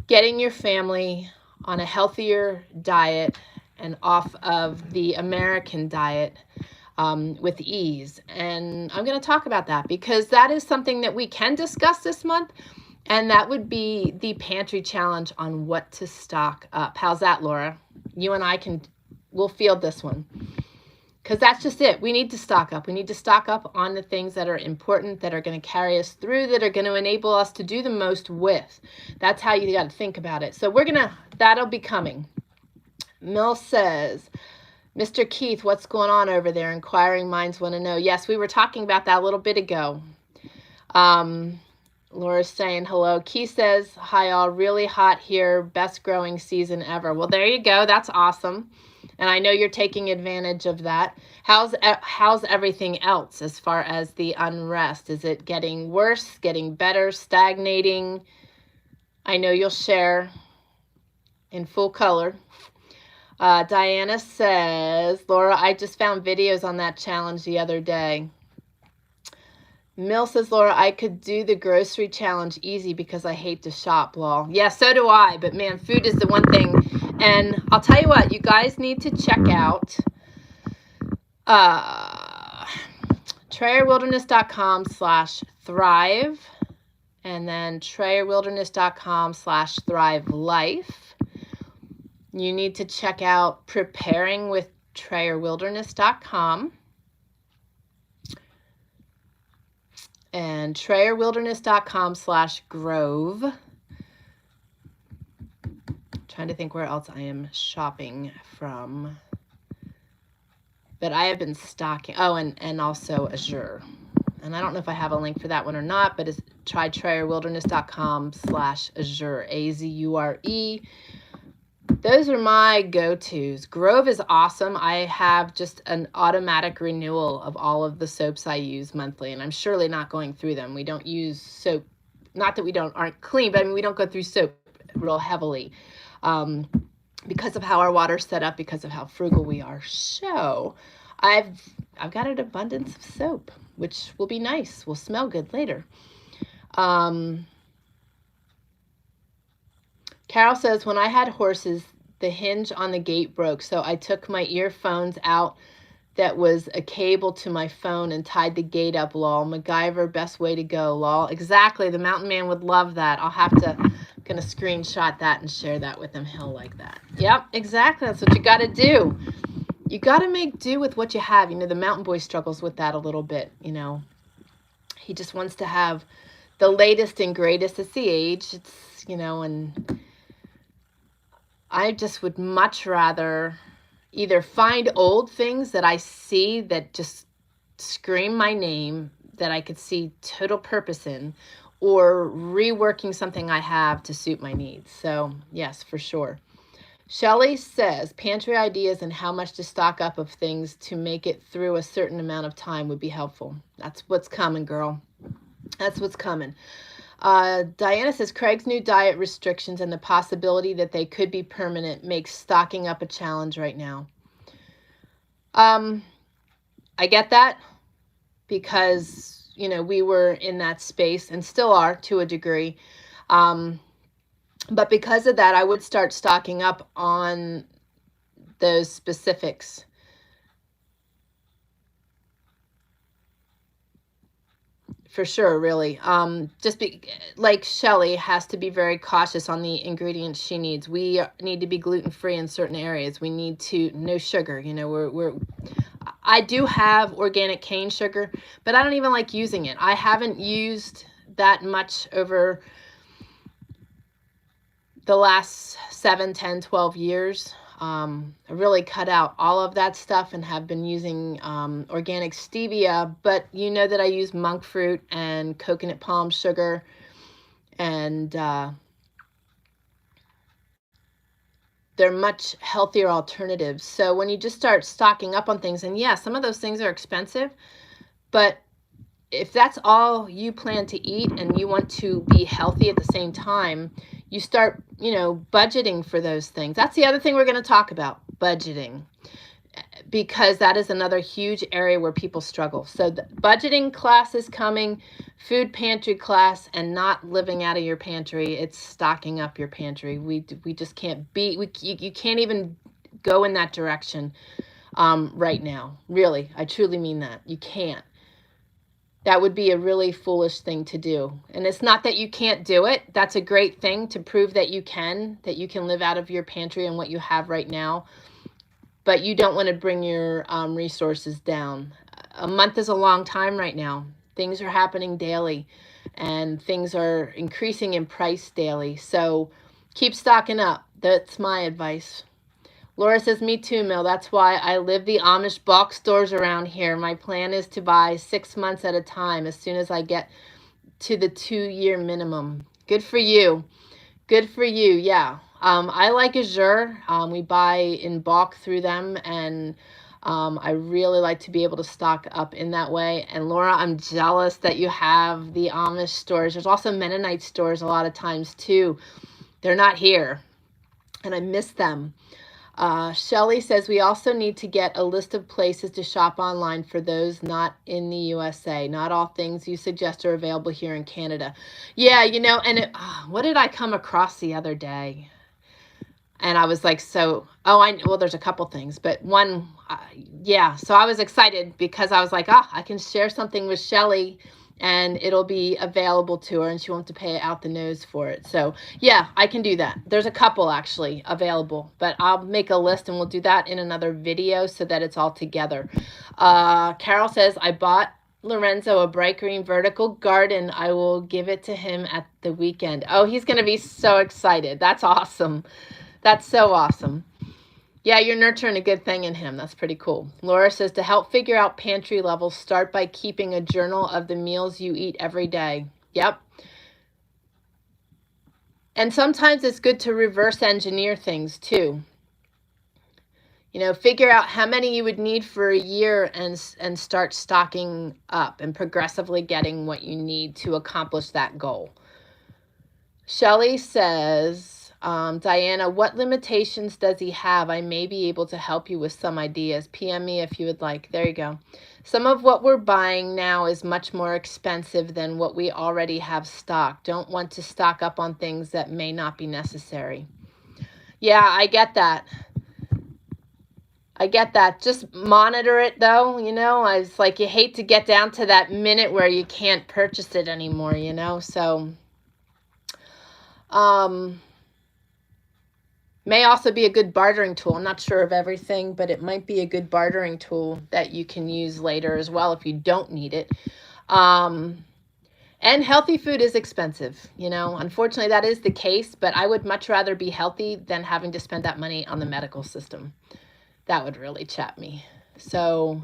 getting your family on a healthier diet and off of the American diet with ease? And I'm going to talk about that because that is something that we can discuss this month. And that would be the pantry challenge on what to stock up. How's that, Laura? You and I we'll field this one. Because that's just it. We need to stock up. We need to stock up on the things that are important, that are going to carry us through, that are going to enable us to do the most with. That's how you got to think about it. So that'll be coming. Mill says, Mr. Keith, what's going on over there? Inquiring minds want to know. Yes, we were talking about that a little bit ago. Laura's saying hello. Keith says, hi all, really hot here. Best growing season ever. Well, there you go. That's awesome. And I know you're taking advantage of that. How's everything else as far as the unrest? Is it getting worse, getting better, stagnating? I know you'll share in full color. Diana says, Laura, I just found videos on that challenge the other day. Mill says, Laura, I could do the grocery challenge easy because I hate to shop, lol. Yeah, so do I. But man, food is the one thing. And I'll tell you what, you guys need to check out TrayerWilderness.com/thrive and then TrayerWilderness.com/thrive-life. You need to check out Preparing with TrayerWilderness.com and TrayerWilderness.com/grove. Trying to think where else I am shopping from. But I have been stocking. Oh, and also Azure. And I don't know if I have a link for that one or not, but try TrayerWilderness.com/Azure. AZURE. Those are my go-tos. Grove is awesome. I have just an automatic renewal of all of the soaps I use monthly, and I'm surely not going through them. We don't use soap. Not that we aren't clean, but I mean, we don't go through soap real heavily. Because of how our water's set up, because of how frugal we are. So I've got an abundance of soap, which will be nice. Will smell good later. Carol says, when I had horses, the hinge on the gate broke, so I took my earphones out that was a cable to my phone and tied the gate up, lol. MacGyver, best way to go, lol. Exactly. The mountain man would love that. Gonna screenshot that and share that with him. He'll like that. Yep, exactly. That's what you got to do. You got to make do with what you have. You know, the mountain boy struggles with that a little bit. You know, he just wants to have the latest and greatest. It's the age. It's, you know, and I just would much rather either find old things that I see that just scream my name, that I could see total purpose in, or reworking something I have to suit my needs. So yes, for sure. Shelley says, pantry ideas and how much to stock up of things to make it through a certain amount of time would be helpful. That's what's coming, girl. That's what's coming. Diana says, Craig's new diet restrictions and the possibility that they could be permanent makes stocking up a challenge right now. I get that because, you know, we were in that space and still are to a degree. But because of that, I would start stocking up on those specifics. for sure, really. Like Shelly has to be very cautious on the ingredients she needs. We need to be gluten-free in certain areas. We need to, no sugar. You know, I do have organic cane sugar, but I don't even like using it. I haven't used that much over the last 7, 10, 12 years. I really cut out all of that stuff and have been using organic stevia, but you know that I use monk fruit and coconut palm sugar, and they're much healthier alternatives. So when you just start stocking up on things, and yeah, some of those things are expensive, but if that's all you plan to eat and you want to be healthy at the same time, you start, you know, budgeting for those things. That's the other thing we're going to talk about, budgeting, because that is another huge area where people struggle. So the budgeting class is coming, food pantry class, and not living out of your pantry. It's stocking up your pantry. We just can't you can't even go in that direction right now. Really, I truly mean that. You can't. That would be a really foolish thing to do. And it's not that you can't do it. That's a great thing to prove that you can live out of your pantry and what you have right now. But you don't want to bring your resources down. A month is a long time right now. Things are happening daily, and things are increasing in price daily. So keep stocking up. That's my advice. Laura says, me too, Mill. That's why I live the Amish box stores around here. My plan is to buy 6 months at a time as soon as I get to the 2-year minimum. Good for you. Good for you. Yeah. I like Azure. We buy in bulk through them, and I really like to be able to stock up in that way. And Laura, I'm jealous that you have the Amish stores. There's also Mennonite stores a lot of times too. They're not here, and I miss them. Shelly says, we also need to get a list of places to shop online for those not in the USA. Not all things you suggest are available here in Canada. Yeah, you know, and what did I come across the other day? And I was like, well, there's a couple things, but one, yeah. So I was excited because I was like, I can share something with Shelly and it'll be available to her and she won't have to pay out the nose for it. So yeah, I can do that. There's a couple actually available, but I'll make a list and we'll do that in another video so that it's all together. Carol says, I bought Lorenzo a bright green vertical garden. I will give it to him at the weekend. Oh, he's going to be so excited. That's awesome. That's so awesome. Yeah, you're nurturing a good thing in him. That's pretty cool. Laura says, to help figure out pantry levels, start by keeping a journal of the meals you eat every day. Yep. And sometimes it's good to reverse engineer things too. You know, figure out how many you would need for a year and start stocking up and progressively getting what you need to accomplish that goal. Shelly says, Diana, what limitations does he have? I may be able to help you with some ideas. PM me if you would like. There you go. Some of what we're buying now is much more expensive than what we already have stocked. Don't want to stock up on things that may not be necessary. Yeah, I get that. I get that. Just monitor it though, you know. It's like you hate to get down to that minute where you can't purchase it anymore, you know. So may also be a good bartering tool. I'm not sure of everything, but it might be a good bartering tool that you can use later as well if you don't need it. And healthy food is expensive, you know. Unfortunately, that is the case, but I would much rather be healthy than having to spend that money on the medical system. That would really chap me. So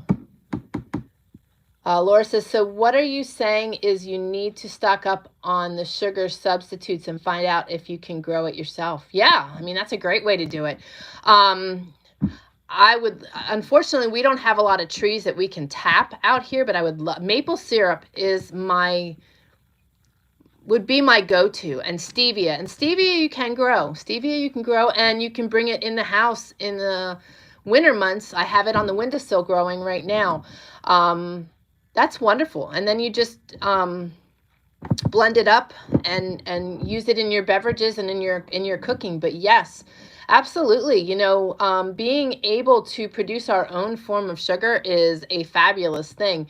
Laura says, so what are you saying is you need to stock up on the sugar substitutes and find out if you can grow it yourself? Yeah, I mean, that's a great way to do it. I would, unfortunately, we don't have a lot of trees that we can tap out here, but I would love, maple syrup is would be my go-to, and stevia. And stevia you can grow. Stevia you can grow, and you can bring it in the house in the winter months. I have it on the windowsill growing right now. That's wonderful. And then you just blend it up and use it in your beverages and in your cooking. But yes, Absolutely. Being able to produce our own form of sugar is a fabulous thing.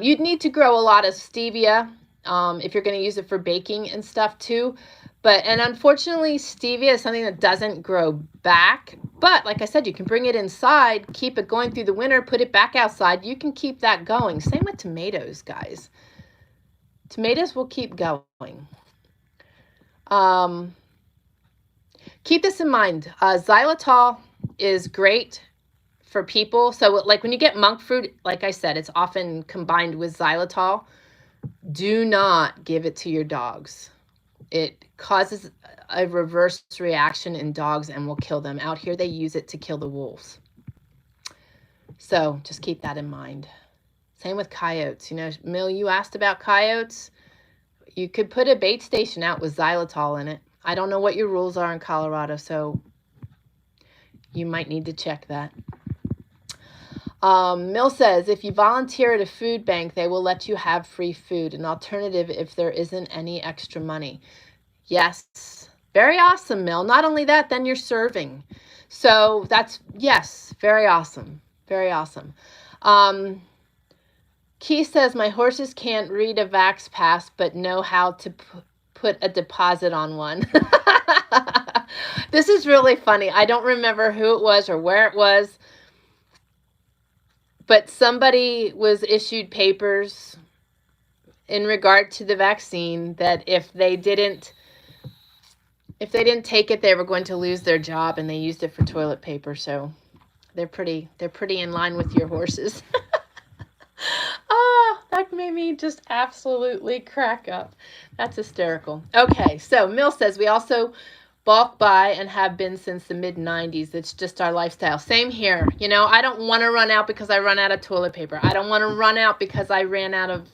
You'd need to grow a lot of stevia if you're going to use it for baking and stuff too. And unfortunately, stevia is something that doesn't grow back. But like I said, you can bring it inside, keep it going through the winter, put it back outside. You can keep that going. Same with tomatoes, guys. Tomatoes will keep going. Keep this in mind. Xylitol is great for people. So like when you get monk fruit, like I said, it's often combined with xylitol. Do not give it to your dogs. It causes a reverse reaction in dogs and will kill them. Out here, they use it to kill the wolves. So just keep that in mind. Same with coyotes. Mill, you asked about coyotes. You could put a bait station out with xylitol in it. I don't know what your rules are in Colorado, so you might need to check that. Mill says, if you volunteer at a food bank, they will let you have free food, an alternative if there isn't any extra money. Yes. Very awesome, Mill. Not only that, then you're serving. So that's, yes, very awesome. Very awesome. Key says, my horses can't read a Vax Pass, but know how to put a deposit on one. This is really funny. I don't remember who it was or where it was, but somebody was issued papers in regard to the vaccine that if they didn't take it, they were going to lose their job, and they used it for toilet paper. So they're pretty in line with your horses. Oh, that made me just absolutely crack up. That's hysterical. Okay, so Mill says we also bulk buy and have been since the mid-90s. It's just our lifestyle. Same here. I don't want to run out because I run out of toilet paper. I don't want to run out because I ran out of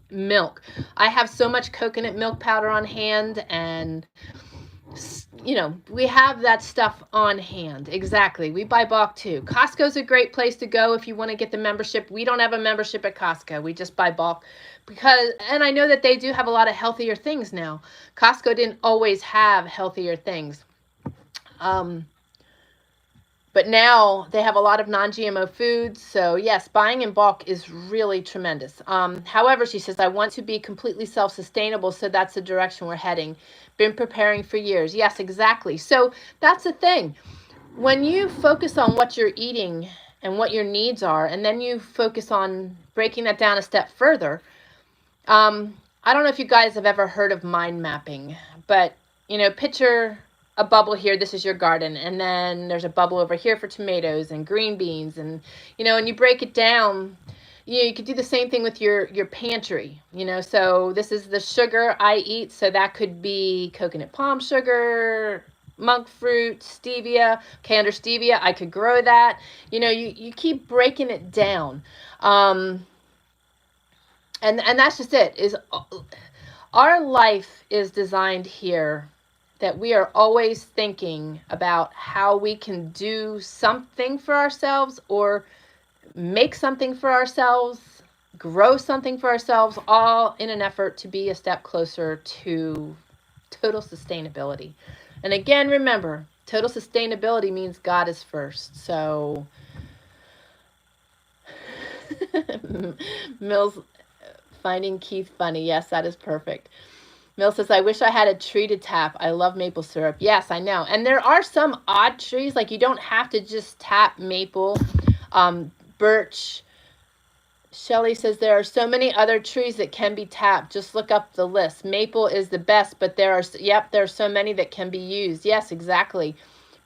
milk. I have so much coconut milk powder on hand, and we have that stuff on hand. Exactly. We buy bulk too. Costco's a great place to go if you want to get the membership. We don't have a membership at Costco. We just buy bulk and I know that they do have a lot of healthier things now. Costco didn't always have healthier things. But now they have a lot of non-GMO foods. So yes, buying in bulk is really tremendous. However, she says, I want to be completely self-sustainable. So that's the direction we're heading. Been preparing for years. Yes, exactly. So that's the thing. When you focus on what you're eating and what your needs are, and then you focus on breaking that down a step further. I don't know if you guys have ever heard of mind mapping, but, picture a bubble here. This is your garden. And then there's a bubble over here for tomatoes and green beans. And, and you break it down. You could do the same thing with your pantry, so this is the sugar I eat. So that could be coconut palm sugar, monk fruit, stevia. Okay, under stevia, I could grow that. You keep breaking it down. And that's just it. Is our life is designed here that we are always thinking about how we can do something for ourselves or make something for ourselves, grow something for ourselves, all in an effort to be a step closer to total sustainability. And again, remember, total sustainability means God is first. So Mills finding Keith funny. Yes, that is perfect. Mill says, I wish I had a tree to tap. I love maple syrup. Yes, I know. And there are some odd trees. Like you don't have to just tap maple. Birch. Shelly says there are so many other trees that can be tapped. Just look up the list. Maple is the best, but there are so many that can be used. Yes, exactly.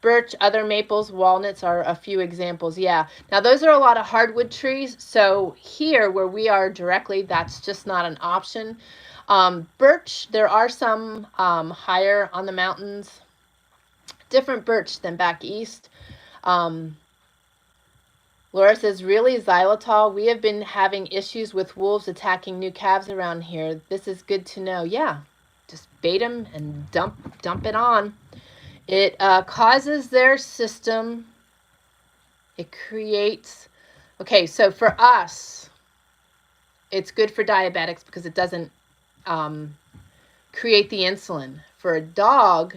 Birch, other maples, walnuts are a few examples. Yeah. Now those are a lot of hardwood trees. So here where we are directly, that's just not an option. Birch, there are some higher on the mountains, different birch than back east. Laura says, really, xylitol? We have been having issues with wolves attacking new calves around here. This is good to know. Yeah, just bait them and dump it on. It causes their system. It creates. Okay, so for us, it's good for diabetics because it doesn't create the insulin. For a dog,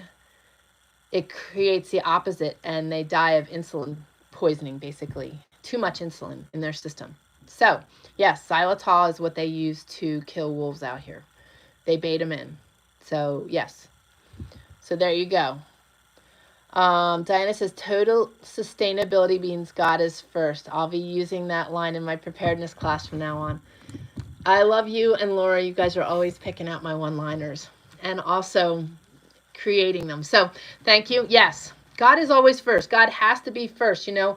it creates the opposite, and they die of insulin poisoning, basically. Too much insulin in their system. So, yes, xylitol is what they use to kill wolves out here. They bait them in. So, yes. So there you go. Diana says, total sustainability means God is first. I'll be using that line in my preparedness class from now on. I love you and Laura. You guys are always picking out my one-liners and also creating them. So thank you. Yes, God is always first. God has to be first. You know,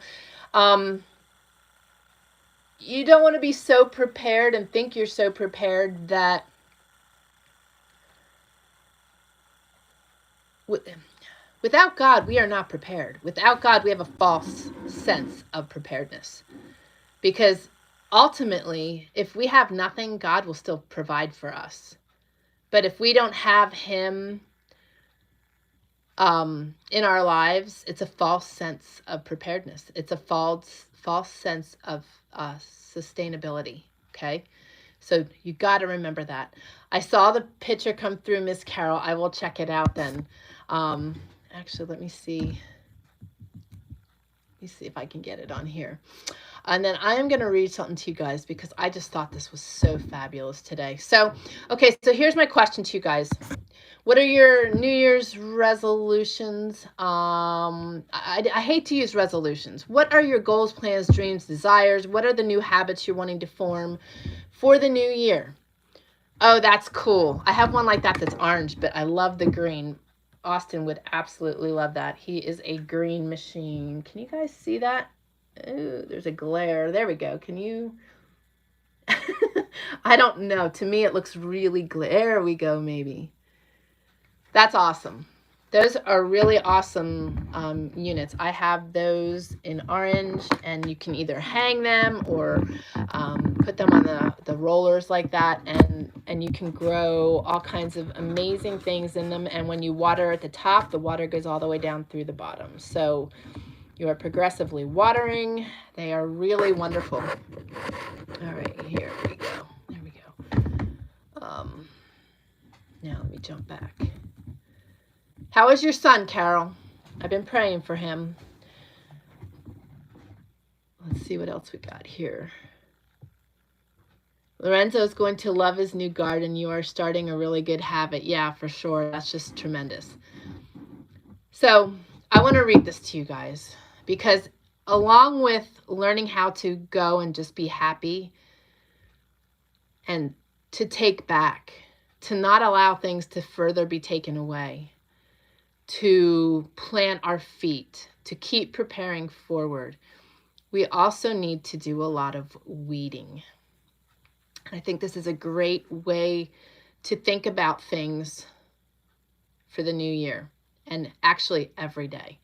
you don't want to be so prepared and think you're so prepared that without God, we are not prepared. Without God, we have a false sense of preparedness. Because ultimately, if we have nothing, God will still provide for us. But if we don't have him in our lives, it's a false sense of preparedness. It's a false sense of sustainability. Okay, so you got to remember that. I saw the picture come through, Miss Carol. I will check it out then. Actually, let me see. Let me see if I can get it on here. And then I am going to read something to you guys because I just thought this was so fabulous today. So, okay, so here's my question to you guys. What are your New Year's resolutions? I hate to use resolutions. What are your goals, plans, dreams, desires? What are the new habits you're wanting to form for the new year? Oh, that's cool. I have one like that that's orange, but I love the green. Austin would absolutely love that. He is a green machine. Can you guys see that? Ooh, there's a glare. There we go. Can you? I don't know. To me, it looks really there we go, maybe. That's awesome. Those are really awesome units. I have those in orange, and you can either hang them or put them on the rollers like that, and you can grow all kinds of amazing things in them. And when you water at the top, the water goes all the way down through the bottom. So you are progressively watering. They are really wonderful. All right, here we go. There we go. Now let me jump back. How is your son, Carol? I've been praying for him. Let's see what else we got here. Lorenzo is going to love his new garden. You are starting a really good habit. Yeah, for sure. That's just tremendous. So I want to read this to you guys because along with learning how to go and just be happy and to take back, to not allow things to further be taken away, to plant our feet, to keep preparing forward, we also need to do a lot of weeding. I think this is a great way to think about things for the new year, and actually every day.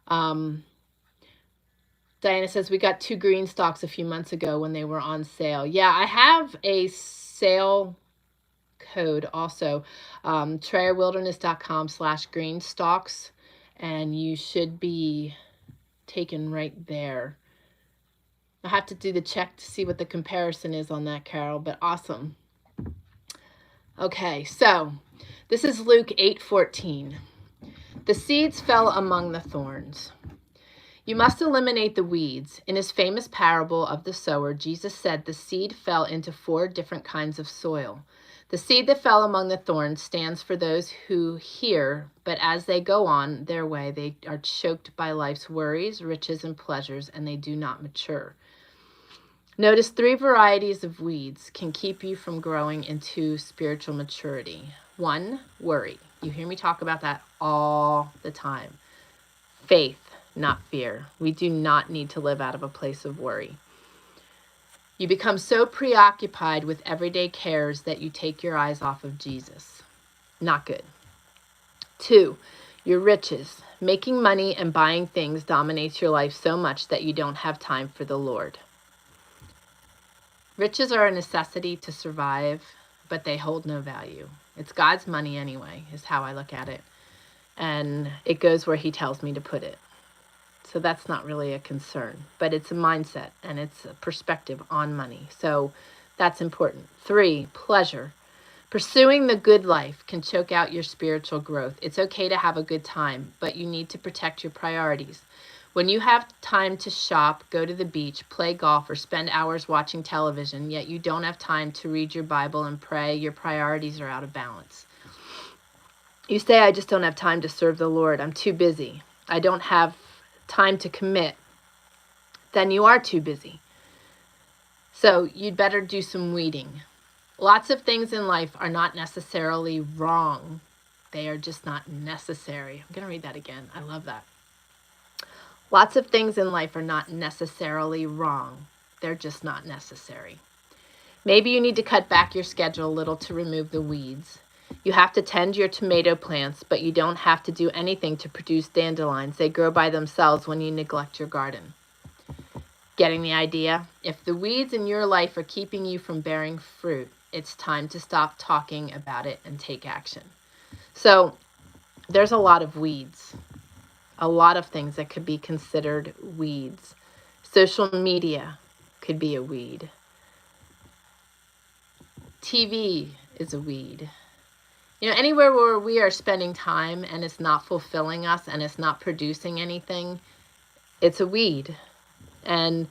Diana says, we got 2 green stalks a few months ago when they were on sale. Yeah, I have a sale code also, TrayerWilderness.com/green stalks, and you should be taken right there. I have to do the check to see what the comparison is on that, Carol, but awesome. Okay, so this is Luke 8:14. The seeds fell among the thorns. You must eliminate the weeds. In his famous parable of the sower, Jesus said the seed fell into 4 different kinds of soil. The seed that fell among the thorns stands for those who hear, but as they go on their way, they are choked by life's worries, riches, and pleasures, and they do not mature. Notice 3 varieties of weeds can keep you from growing into spiritual maturity. 1, worry. You hear me talk about that all the time. Faith, not fear. We do not need to live out of a place of worry. You become so preoccupied with everyday cares that you take your eyes off of Jesus. Not good. 2, your riches. Making money and buying things dominates your life so much that you don't have time for the Lord. Riches are a necessity to survive, but they hold no value. It's God's money anyway, is how I look at it. And it goes where he tells me to put it. So that's not really a concern, but it's a mindset and it's a perspective on money. So that's important. 3, pleasure. Pursuing the good life can choke out your spiritual growth. It's okay to have a good time, but you need to protect your priorities. When you have time to shop, go to the beach, play golf, or spend hours watching television, yet you don't have time to read your Bible and pray, your priorities are out of balance. You say, I just don't have time to serve the Lord. I'm too busy. I don't have time to commit. Then you are too busy. So you'd better do some weeding. Lots of things in life are not necessarily wrong. They are just not necessary. I'm going to read that again. I love that. Lots of things in life are not necessarily wrong. They're just not necessary. Maybe you need to cut back your schedule a little to remove the weeds. You have to tend your tomato plants, but you don't have to do anything to produce dandelions. They grow by themselves when you neglect your garden. Getting the idea? If the weeds in your life are keeping you from bearing fruit, it's time to stop talking about it and take action. So there's a lot of weeds, a lot of things that could be considered weeds. Social media could be a weed. TV is a weed. You know, anywhere where we are spending time and it's not fulfilling us and it's not producing anything, it's a weed. And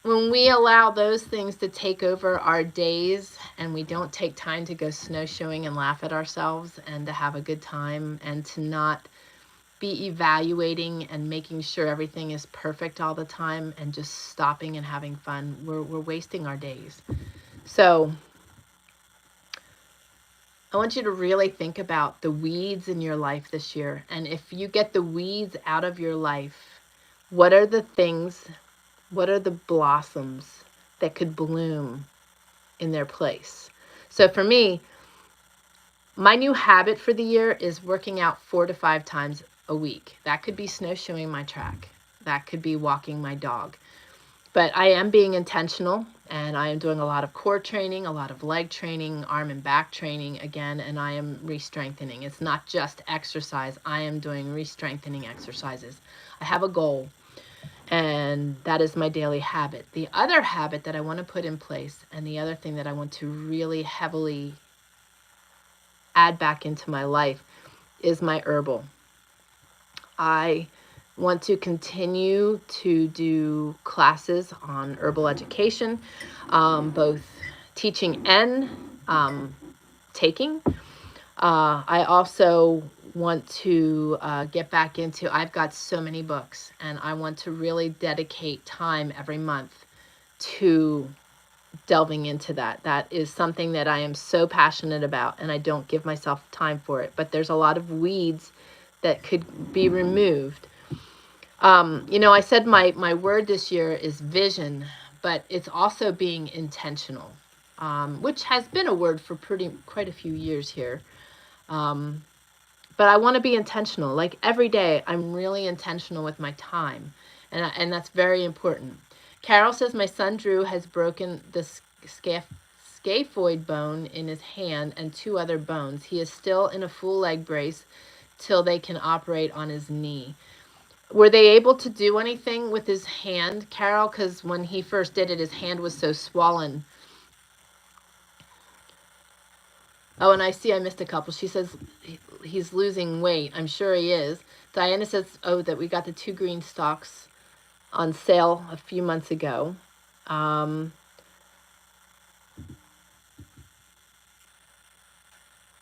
when we allow those things to take over our days and we don't take time to go snowshoeing and laugh at ourselves and to have a good time and to not be evaluating and making sure everything is perfect all the time and just stopping and having fun, we're wasting our days. So I want you to really think about the weeds in your life this year. And if you get the weeds out of your life, what are the things, what are the blossoms that could bloom in their place? So for me, my new habit for the year is working out 4 to 5 times a week. That could be snowshoeing my track. That could be walking my dog. But I am being intentional, and I am doing a lot of core training, a lot of leg training, arm and back training again, and I am re-strengthening. It's not just exercise. I am doing re-strengthening exercises. I have a goal, and that is my daily habit. The other habit that I want to put in place, and the other thing that I want to really heavily add back into my life, is my herbal. I want to continue to do classes on herbal education, both teaching and taking. I also want to get back into, I've got so many books, and I want to really dedicate time every month to delving into that. That is something that I am so passionate about, and I don't give myself time for it. But there's a lot of weeds that could be removed. You know, I said my word this year is vision, but it's also being intentional, which has been a word for quite a few years here. But I want to be intentional. Like every day, I'm really intentional with my time, and that's very important. Carol says my son Drew has broken the scaphoid bone in his hand and 2 other bones. He is still in a full leg brace till they can operate on his knee. Were they able to do anything with his hand, Carol? Because when he first did it, his hand was so swollen. Oh, and I see I missed a couple. She says he's losing weight. I'm sure he is. Diana says, oh, that we got the 2 green stalks on sale a few months ago.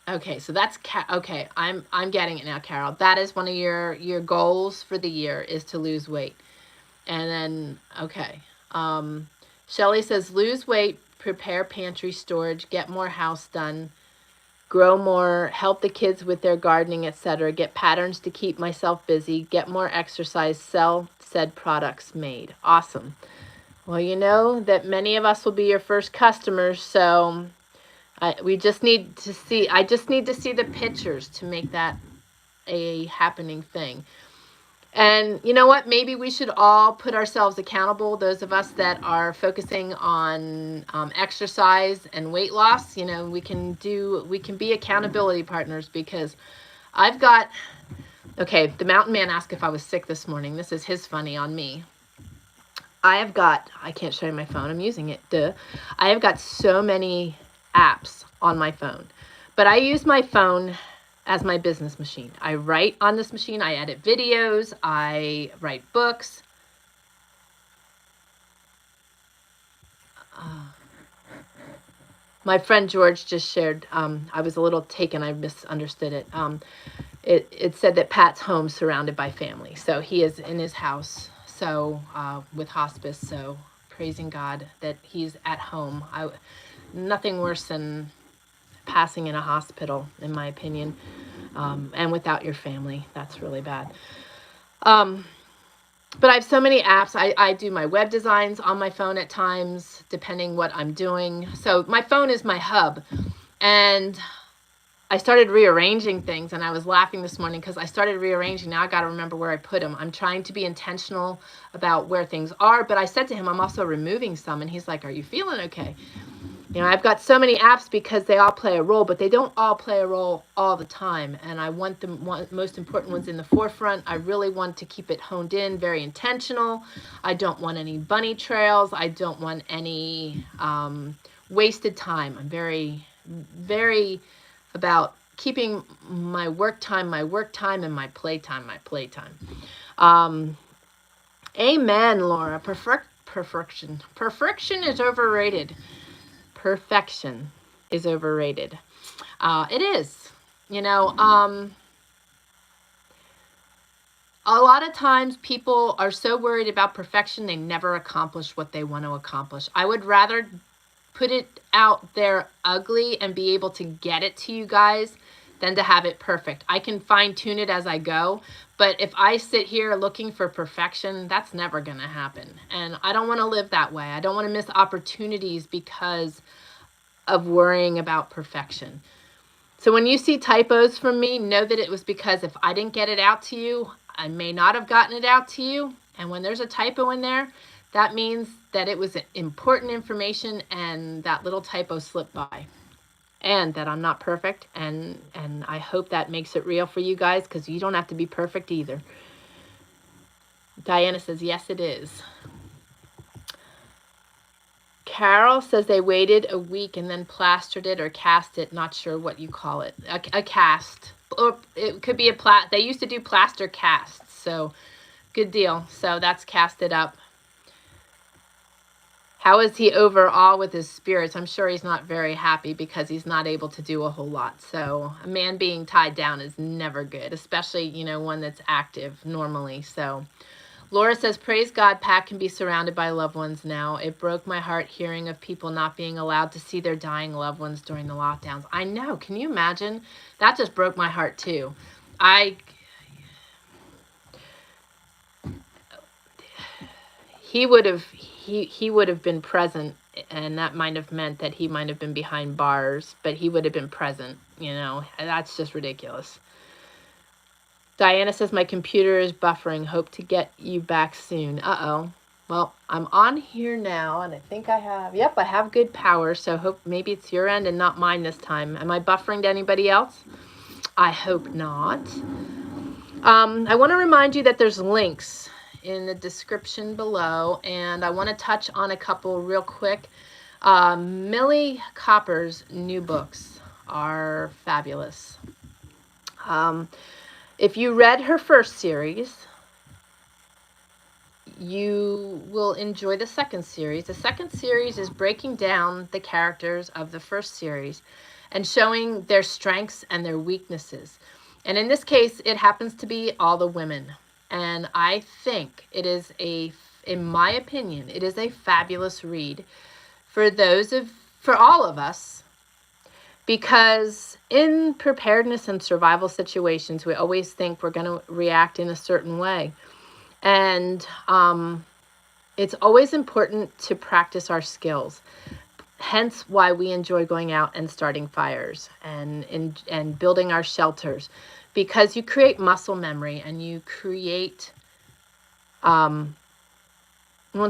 Okay, so that's okay. I'm getting it now, Carol. That is one of your goals for the year, is to lose weight. And then okay, Shelly says lose weight, prepare pantry storage, get more house done, grow more, help the kids with their gardening, etc. Get patterns to keep myself busy, get more exercise, sell said products made. Awesome. Well, you know that many of us will be your first customers, so we just need to see, I just need to see the pictures to make that a happening thing. And you know what? Maybe we should all put ourselves accountable. Those of us that are focusing on exercise and weight loss, you know, we can be accountability partners, because I've got, okay, the mountain man asked if I was sick this morning. This is his funny on me. I can't show you my phone, I'm using it, duh. I have got so many apps on my phone, but I use my phone as my business machine. I write on this machine, I edit videos, I write books. My friend George just shared, I was a little taken, I misunderstood it. It said that Pat's home surrounded by family. So he is in his house, so with hospice, so praising God that he's at home. Nothing worse than passing in a hospital, in my opinion, and without your family. That's really bad. But I have so many apps. I do my web designs on my phone at times, depending what I'm doing. So my phone is my hub. And I started rearranging things, and I was laughing this morning because I started rearranging. Now I got to remember where I put them. I'm trying to be intentional about where things are, but I said to him, I'm also removing some, and he's like, are you feeling okay? You know, I've got so many apps because they all play a role, but they don't all play a role all the time, and I want the most important ones in the forefront. I really want to keep it honed in, very intentional. I don't want any bunny trails. I don't want any wasted time. I'm very, very about keeping my work time, and my playtime, Amen, Laura. Perfection is overrated. Perfection is overrated. It is. You know, a lot of times people are so worried about perfection, they never accomplish what they want to accomplish. I would rather put it out there ugly and be able to get it to you guys than to have it perfect. I can fine tune it as I go, but if I sit here looking for perfection, that's never going to happen. And I don't want to live that way. I don't want to miss opportunities because of worrying about perfection. So when you see typos from me, know that it was because if I didn't get it out to you, I may not have gotten it out to you. And when there's a typo in there, that means that it was important information and that little typo slipped by. And that I'm not perfect, and I hope that makes it real for you guys, because you don't have to be perfect either. Diana says, yes, it is. Carol says they waited a week and then plastered it or cast it. Not sure what you call it. A cast. Or it could be a they used to do plaster casts. So good deal. So that's casted up. How is he overall with his spirits? I'm sure he's not very happy because he's not able to do a whole lot. So a man being tied down is never good, especially, you know, one that's active normally. So Laura says, praise God, Pat can be surrounded by loved ones now. It broke my heart hearing of people not being allowed to see their dying loved ones during the lockdowns. I know. Can you imagine? That just broke my heart too. He would have been present, and that might have meant that he might have been behind bars, but he would have been present, you know. That's just ridiculous. Diana says, my computer is buffering. Hope to get you back soon. Uh-oh. Well, I'm on here now, and I think I have good power, so hope maybe it's your end and not mine this time. Am I buffering to anybody else? I hope not. I want to remind you that there's links in the description below, and I want to touch on a couple real quick. Millie Copper's new books are fabulous. If you read her first series, you will enjoy the second series. The second series is breaking down the characters of the first series and showing their strengths and their weaknesses. And in this case, it happens to be all the women. And I think it is in my opinion, it is a fabulous read for all of us, because in preparedness and survival situations, we always think we're going to react in a certain way. And it's always important to practice our skills. Hence why we enjoy going out and starting fires and building our shelters, because you create muscle memory and you create, well,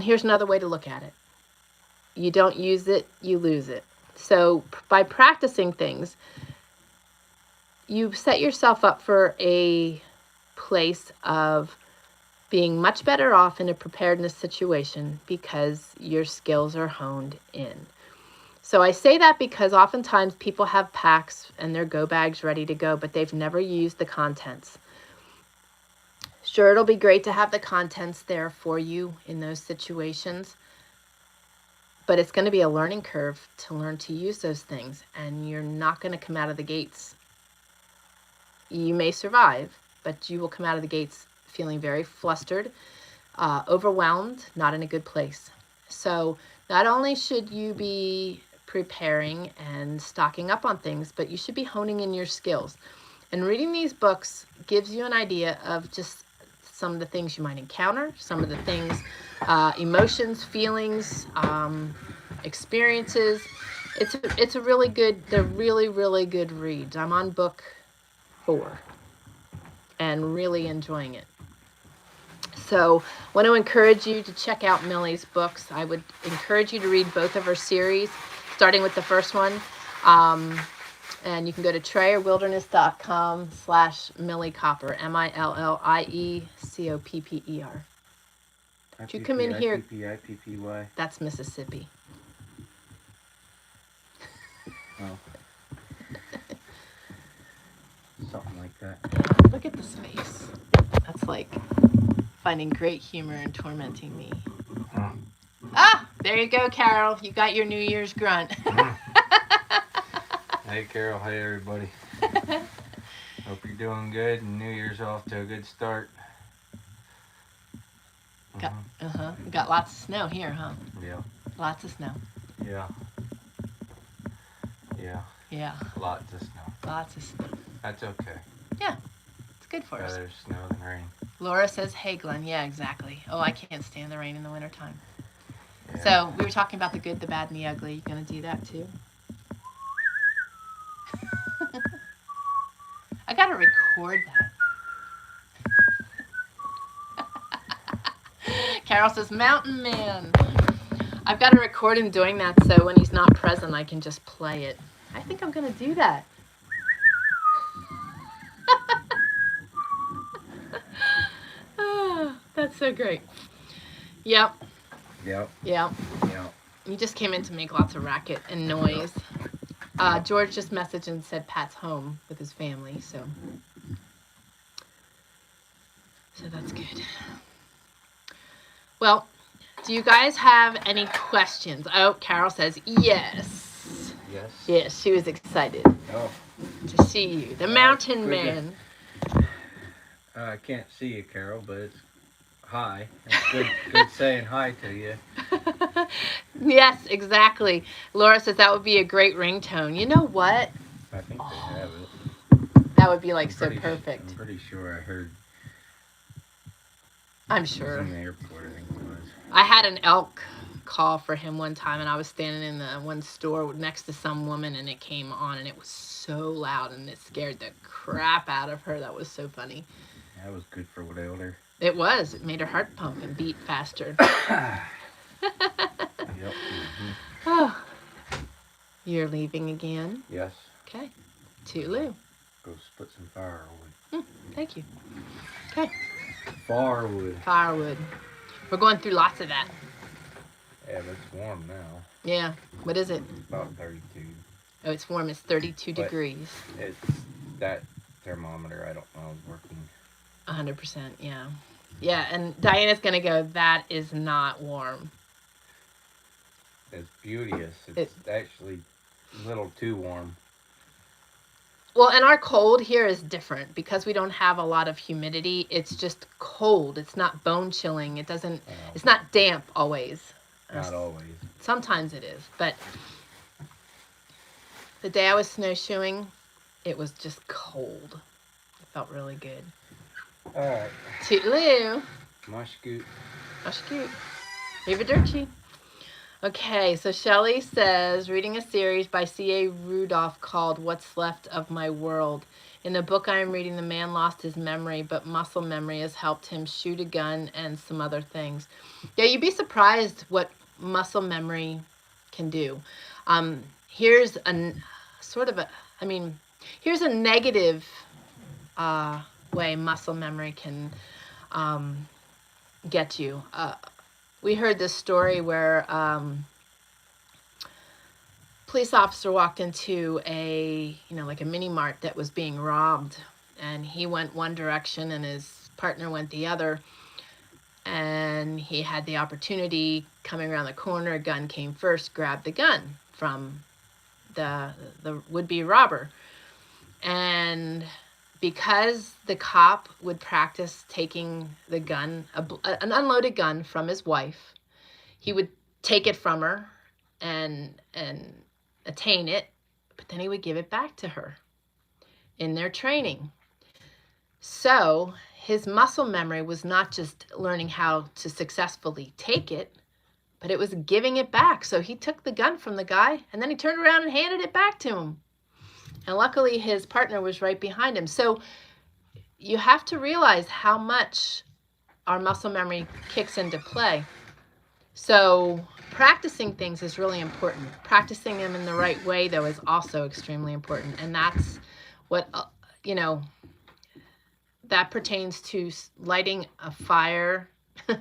here's another way to look at it. You don't use it, you lose it. So by practicing things, you set yourself up for a place of being much better off in a preparedness situation because your skills are honed in. So I say that because oftentimes people have packs and their go bags ready to go, but they've never used the contents. Sure, it'll be great to have the contents there for you in those situations, but it's going to be a learning curve to learn to use those things, and you're not going to come out of the gates. You may survive, but you will come out of the gates feeling very flustered, overwhelmed, not in a good place. So not only should you be preparing and stocking up on things, but you should be honing in your skills. And reading these books gives you an idea of just some of the things you might encounter, some of the things, emotions, feelings, experiences. It's a really good, they're really, really good reads. I'm on book 4 and really enjoying it. So I want to encourage you to check out Millie's books. I would encourage you to read both of her series, starting with the first one. And you can go to TrayerWilderness.com/Millie Copper, MILLIECOPPER. Did you come in here? I-P-P-Y. That's Mississippi. Oh. Something like that. Look at this face. That's like finding great humor and tormenting me. Ah, there you go, Carol. You got your New Year's grunt. Hey Carol, hey everybody. Hope you're doing good and New Year's off to a good start. Got lots of snow here, huh? Yeah. Lots of snow. Yeah. Yeah. Lots of snow. Lots of snow. That's okay. Yeah. It's good for us. Better snow than rain. Laura says, hey, Glenn. Yeah, exactly. Oh, I can't stand the rain in the wintertime. Yeah. So we were talking about the good, the bad, and the ugly. You going to do that too? I got to record that. Carol says, Mountain Man. I've got to record him doing that so when he's not present, I can just play it. I think I'm going to do that. Oh, that's so great. Yep. You just came in to make lots of racket and noise. George just messaged and said Pat's home with his family, so that's good. Well, do you guys have any questions? Oh, Carol says yes. Yes, she was excited to see you. The Mountain Man. I can't see you, Carol, but it's hi. It's good saying hi to you. Yes, exactly. Laura says that would be a great ringtone. You know what? I think they have it. That would be like so perfect. I'm pretty sure I heard. I'm It sure. was in the airport, I think it was. I had an elk call for him one time, and I was standing in the one store next to some woman, and it came on, and it was so loud, and it scared the crap out of her. That was so funny. That was good for whatever. It was. It made her heart pump and beat faster. Yep. Oh, you're leaving again? Yes. Okay. Toodaloo. Go split some firewood. Thank you. Okay. Firewood. We're going through lots of that. Yeah, but it's warm now. Yeah. What is it? About 32. Oh, it's warm. It's 32 But degrees. It's that thermometer, I don't know, is working. 100%, yeah. Yeah, and Diana's going to go, that is not warm. It's beauteous. It's actually a little too warm. Well, and our cold here is different because we don't have a lot of humidity. It's just cold. It's not bone chilling. It doesn't, it's not damp always. Not always. Sometimes it is, but the day I was snowshoeing, it was just cold. It felt really good. All right. Toodaloo. Mushkoot. Mushkoot. Arrivederci. Okay, so Shelley says, reading a series by C.A. Rudolph called What's Left of My World. In the book I am reading, the man lost his memory, but muscle memory has helped him shoot a gun and some other things. Yeah, you'd be surprised what muscle memory can do. Here's a here's a negative way muscle memory can get you. We heard this story where police officer walked into a, like a mini mart that was being robbed, and he went one direction and his partner went the other, and he had the opportunity coming around the corner. A gun came first, grabbed the gun from the would-be robber. And because the cop would practice taking the gun, an unloaded gun from his wife, he would take it from her and attain it, but then he would give it back to her in their training. So his muscle memory was not just learning how to successfully take it, but it was giving it back. So he took the gun from the guy and then he turned around and handed it back to him. And luckily his partner was right behind him. So you have to realize how much our muscle memory kicks into play. So practicing things is really important. Practicing them in the right way, though, is also extremely important. And that's what, that pertains to lighting a fire. He's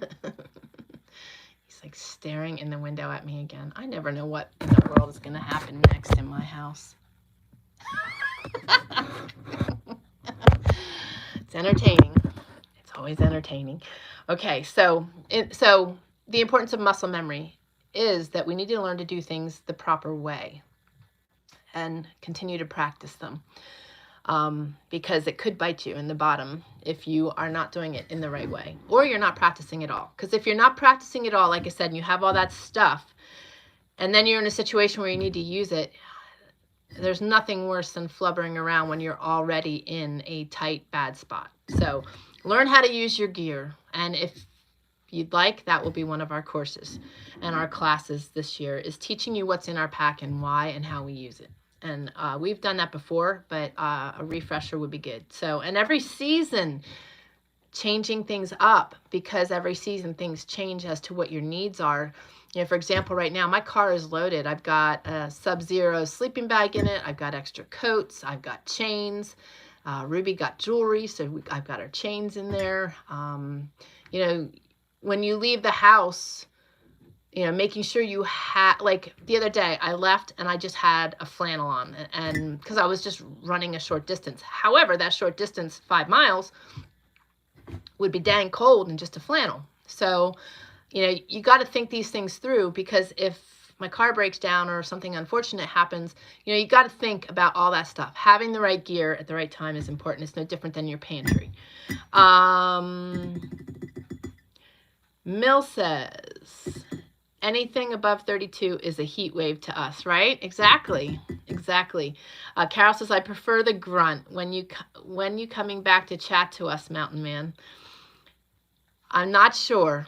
like staring in the window at me again. I never know what in the world is going to happen next in my house. It's entertaining. It's always entertaining. Okay, so the importance of muscle memory is that we need to learn to do things the proper way and continue to practice them, because it could bite you in the bottom if you are not doing it in the right way, or you're not practicing at all. Because if you're not practicing at all, like I said, and you have all that stuff, and then you're in a situation where you need to use it, there's nothing worse than flubbering around when you're already in a tight, bad spot. So learn how to use your gear. And if you'd like, that will be one of our courses and our classes this year, is teaching you what's in our pack and why and how we use it. And we've done that before, but a refresher would be good. So, and every season, changing things up, because every season things change as to what your needs are. For example, right now my car is loaded. I've got a Sub-Zero sleeping bag in it. I've got extra coats. I've got chains. Ruby got jewelry, so I've got our chains in there. When you leave the house, making sure you have, like the other day I left and I just had a flannel on, and because I was just running a short distance. However, that short distance, 5 miles, would be dang cold in just a flannel. So, you got to think these things through, because if my car breaks down or something unfortunate happens, you got to think about all that stuff. Having the right gear at the right time is important. It's no different than your pantry. Mill says, anything above 32 is a heat wave to us, right? Exactly. Carol says, I prefer the grunt. When you coming back to chat to us, Mountain Man? I'm not sure.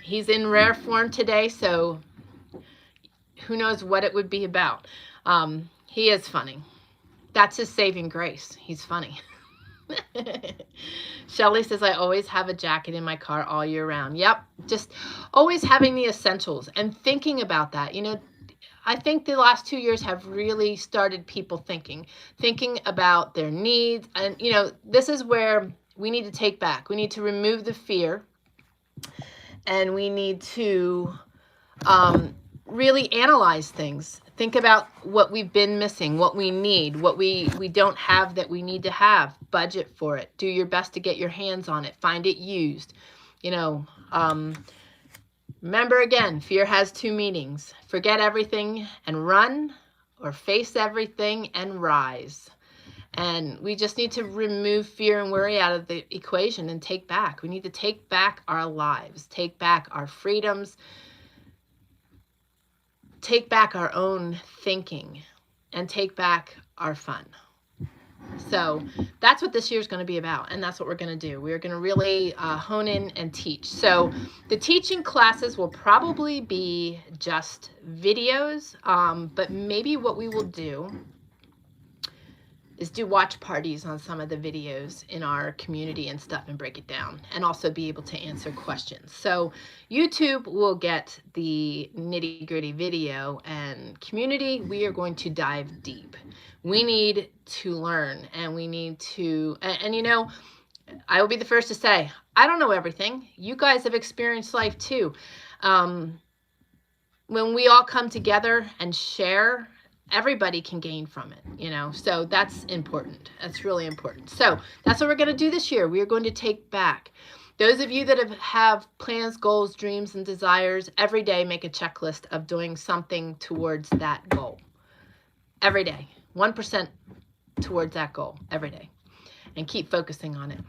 He's in rare form today, so who knows what it would be about. He is funny. That's his saving grace. He's funny. Shelly says, I always have a jacket in my car all year round. Yep, just always having the essentials and thinking about that. I think the last 2 years have really started people thinking about their needs. And, this is where we need to take back. We need to remove the fear, and we need to really analyze things. Think about what we've been missing, what we need, what we don't have that we need to have. Budget for it. Do your best to get your hands on it. Find it used. Remember again, fear has 2 meanings. Forget everything and run, or face everything and rise. And we just need to remove fear and worry out of the equation and take back. We need to take back our lives, take back our freedoms, take back our own thinking, and take back our fun. So that's what this year is going to be about, and that's what we're going to do. We're going to really hone in and teach. So the teaching classes will probably be just videos, but maybe what we will do is do watch parties on some of the videos in our community and stuff, and break it down, and also be able to answer questions. So YouTube will get the nitty-gritty video, and community, we are going to dive deep. We need to learn, and we need to, and I will be the first to say, I don't know everything. You guys have experienced life too. When we all come together and share, everybody can gain from it, you know, so that's important. That's really important. So that's what we're going to do this year. We are going to take back. Those of you that have plans, goals, dreams, and desires, every day make a checklist of doing something towards that goal. Every day, 1% towards that goal every day, and keep focusing on it.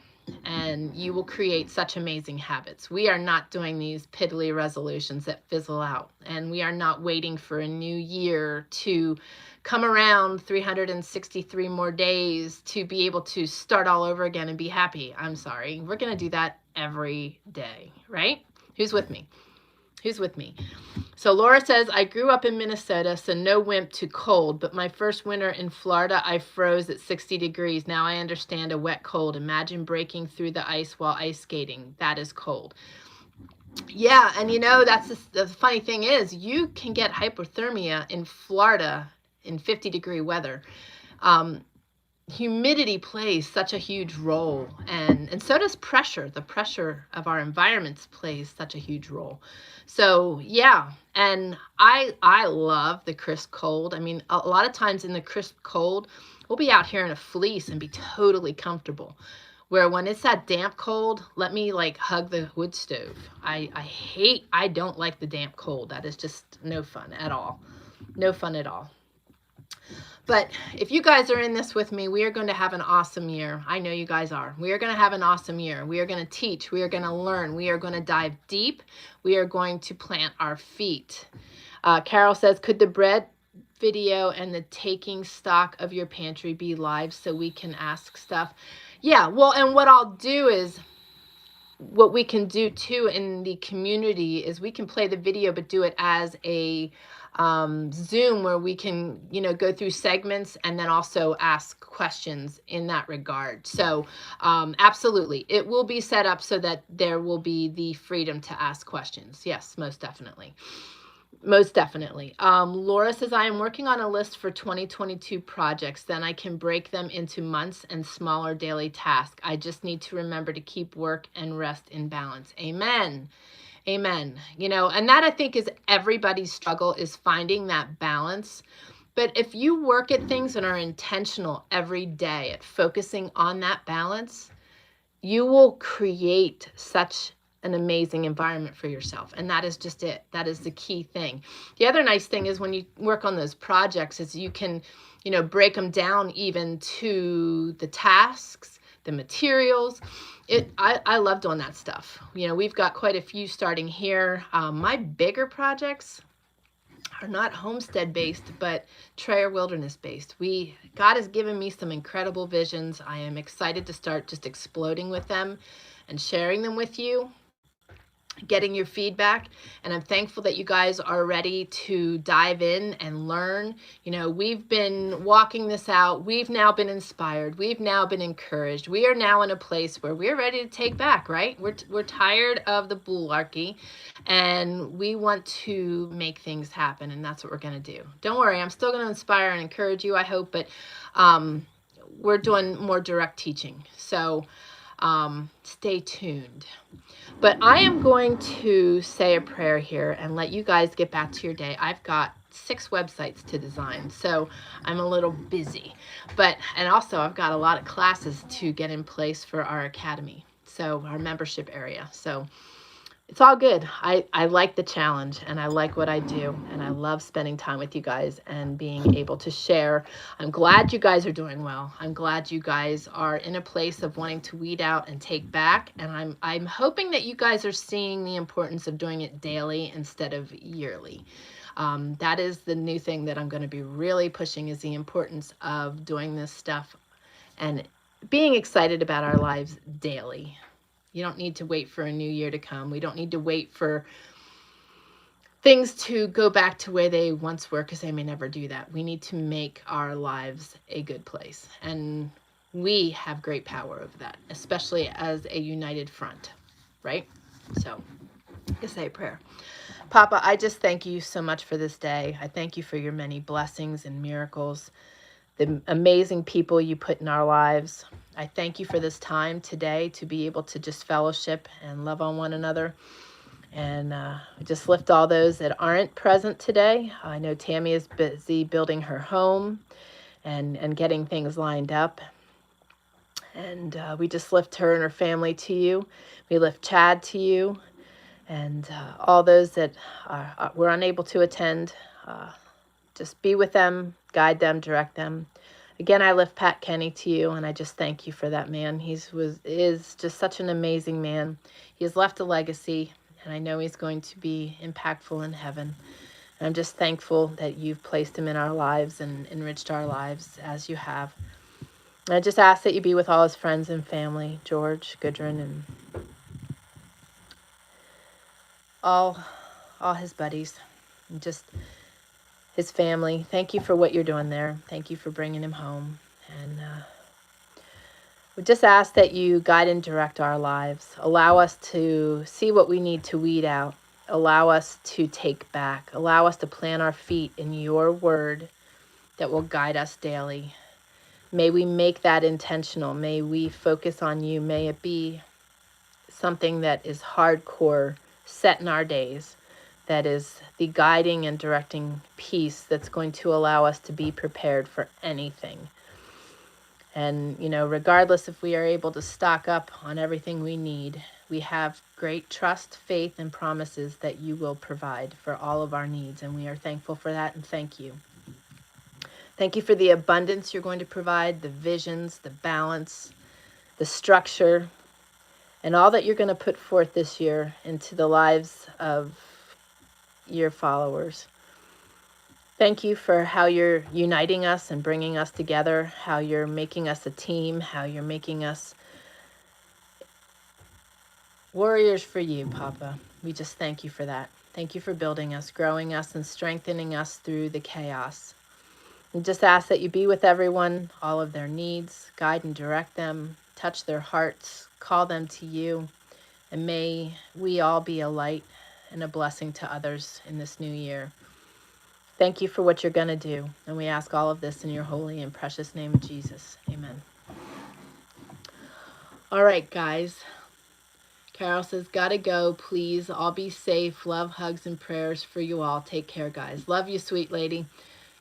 And you will create such amazing habits. We are not doing these piddly resolutions that fizzle out, and we are not waiting for a new year to come around 363 more days to be able to start all over again and be happy. I'm sorry. We're going to do that every day, right? Who's with me? Who's with me? So Laura says, I grew up in Minnesota, so no wimp to cold, but my first winter in Florida, I froze at 60 degrees. Now I understand a wet cold. Imagine breaking through the ice while ice skating. That is cold. Yeah, and you know, that's the funny thing is, you can get hypothermia in Florida in 50-degree weather. Humidity plays such a huge role, and so does pressure. The pressure of our environments plays such a huge role. So yeah, and I love the crisp cold. I mean, a lot of times in the crisp cold, we'll be out here in a fleece and be totally comfortable. Where when it's that damp cold, let me like hug the wood stove. I don't like the damp cold. That is just no fun at all. No fun at all. But if you guys are in this with me, we are going to have an awesome year. I know you guys are. We are going to have an awesome year. We are going to teach. We are going to learn. We are going to dive deep. We are going to plant our feet. Carol says, could the bread video and the taking stock of your pantry be live so we can ask stuff? Yeah, well, and what I'll do is, what we can do too in the community is we can play the video, but do it as a Zoom where we can, you know, go through segments and then also ask questions in that regard. So absolutely, it will be set up so that there will be the freedom to ask questions. Yes, most definitely. Most definitely. Laura says, I am working on a list for 2022 projects. Then I can break them into months and smaller daily tasks. I just need to remember to keep work and rest in balance. Amen. Amen. You know, and that I think is everybody's struggle, is finding that balance. But if you work at things and are intentional every day at focusing on that balance, you will create such an amazing environment for yourself. And that is just it. That is the key thing. The other nice thing is when you work on those projects is you can, you know, break them down even to the tasks, the materials. I love doing that stuff. You know, we've got quite a few starting here. My bigger projects are not homestead based, but trail wilderness based. God has given me some incredible visions. I am excited to start just exploding with them and sharing them with you, getting your feedback. And I'm thankful that you guys are ready to dive in and learn. You know, we've been walking this out. We've now been inspired. We've now been encouraged. We are now in a place where we're ready to take back, right? We're tired of the bularchy and we want to make things happen. And that's what we're going to do. Don't worry. I'm still going to inspire and encourage you, I hope, but we're doing more direct teaching. So stay tuned. But I am going to say a prayer here and let you guys get back to your day. I've got 6 websites to design, so I'm a little busy. And also I've got a lot of classes to get in place for our academy, so our membership area. So it's all good. I like the challenge and I like what I do, and I love spending time with you guys and being able to share. I'm glad you guys are doing well. I'm glad you guys are in a place of wanting to weed out and take back, and I'm hoping that you guys are seeing the importance of doing it daily instead of yearly. That is the new thing that I'm going to be really pushing, is the importance of doing this stuff and being excited about our lives daily. You don't need to wait for a new year to come. We don't need to wait for things to go back to where they once were, because they may never do that. We need to make our lives a good place. And we have great power of that, especially as a united front, right? So let's say a prayer. Papa, I just thank you so much for this day. I thank you for your many blessings and miracles the amazing people you put in our lives. I thank you for this time today to be able to just fellowship and love on one another. And just lift all those that aren't present today. I know Tammy is busy building her home and getting things lined up. And we just lift her and her family to you. We lift Chad to you. And all those that were unable to attend, just be with them, guide them, direct them. Again, I lift Pat Kenny to you, and I just thank you for that man. Is just such an amazing man. He has left a legacy, and I know he's going to be impactful in heaven. And I'm just thankful that you've placed him in our lives and enriched our lives as you have. And I just ask that you be with all his friends and family, George, Gudrun, and all his buddies, and just his family. Thank you for what you're doing there. Thank you for bringing him home. And we just ask that you guide and direct our lives. Allow us to see what we need to weed out. Allow us to take back. Allow us to plant our feet in your word that will guide us daily. May we make that intentional. May we focus on you. May it be something that is hardcore, set in our days, that is the guiding and directing piece that's going to allow us to be prepared for anything. And, regardless if we are able to stock up on everything we need, we have great trust, faith, and promises that you will provide for all of our needs. And we are thankful for that, and thank you. Thank you for the abundance you're going to provide, the visions, the balance, the structure, and all that you're going to put forth this year into the lives of your followers. Thank you for how you're uniting us and bringing us together, how you're making us a team, how you're making us warriors for you, Papa. We just thank you for that. Thank you for building us, growing us, and strengthening us through the chaos. We just ask that you be with everyone, all of their needs, guide and direct them, touch their hearts, call them to you, and may we all be a light and a blessing to others in this new year. Thank you for what you're going to do, and we ask all of this in your holy and precious name of Jesus. Amen. All right, guys. Carol says, gotta go, please. All be safe. Love, hugs, and prayers for you all. Take care, guys. Love you, sweet lady.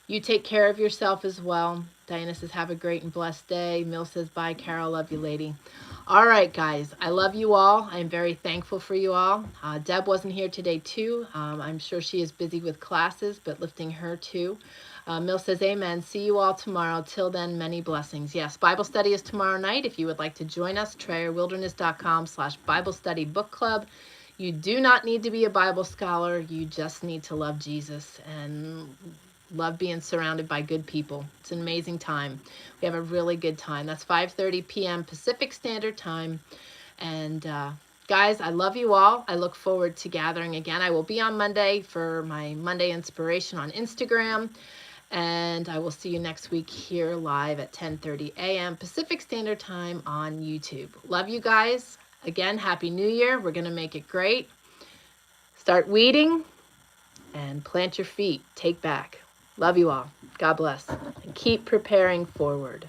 You take care of yourself as well. Diana says, have a great and blessed day. Mill says, bye, Carol. Love you, lady. All right, guys. I love you all. I'm very thankful for you all. Deb wasn't here today, too. I'm sure she is busy with classes, but lifting her, too. Mill says, amen. See you all tomorrow. Till then, many blessings. Yes, Bible study is tomorrow night. If you would like to join us, TrayerWilderness.com/Bible Study Book Club. You do not need to be a Bible scholar. You just need to love Jesus and love being surrounded by good people. It's an amazing time. We have a really good time. That's 5:30 p.m. Pacific Standard Time. And guys, I love you all. I look forward to gathering again. I will be on Monday for my Monday Inspiration on Instagram. And I will see you next week here live at 10:30 a.m. Pacific Standard Time on YouTube. Love you guys. Again, Happy New Year. We're going to make it great. Start weeding and plant your feet. Take back. Love you all. God bless. And keep preparing forward.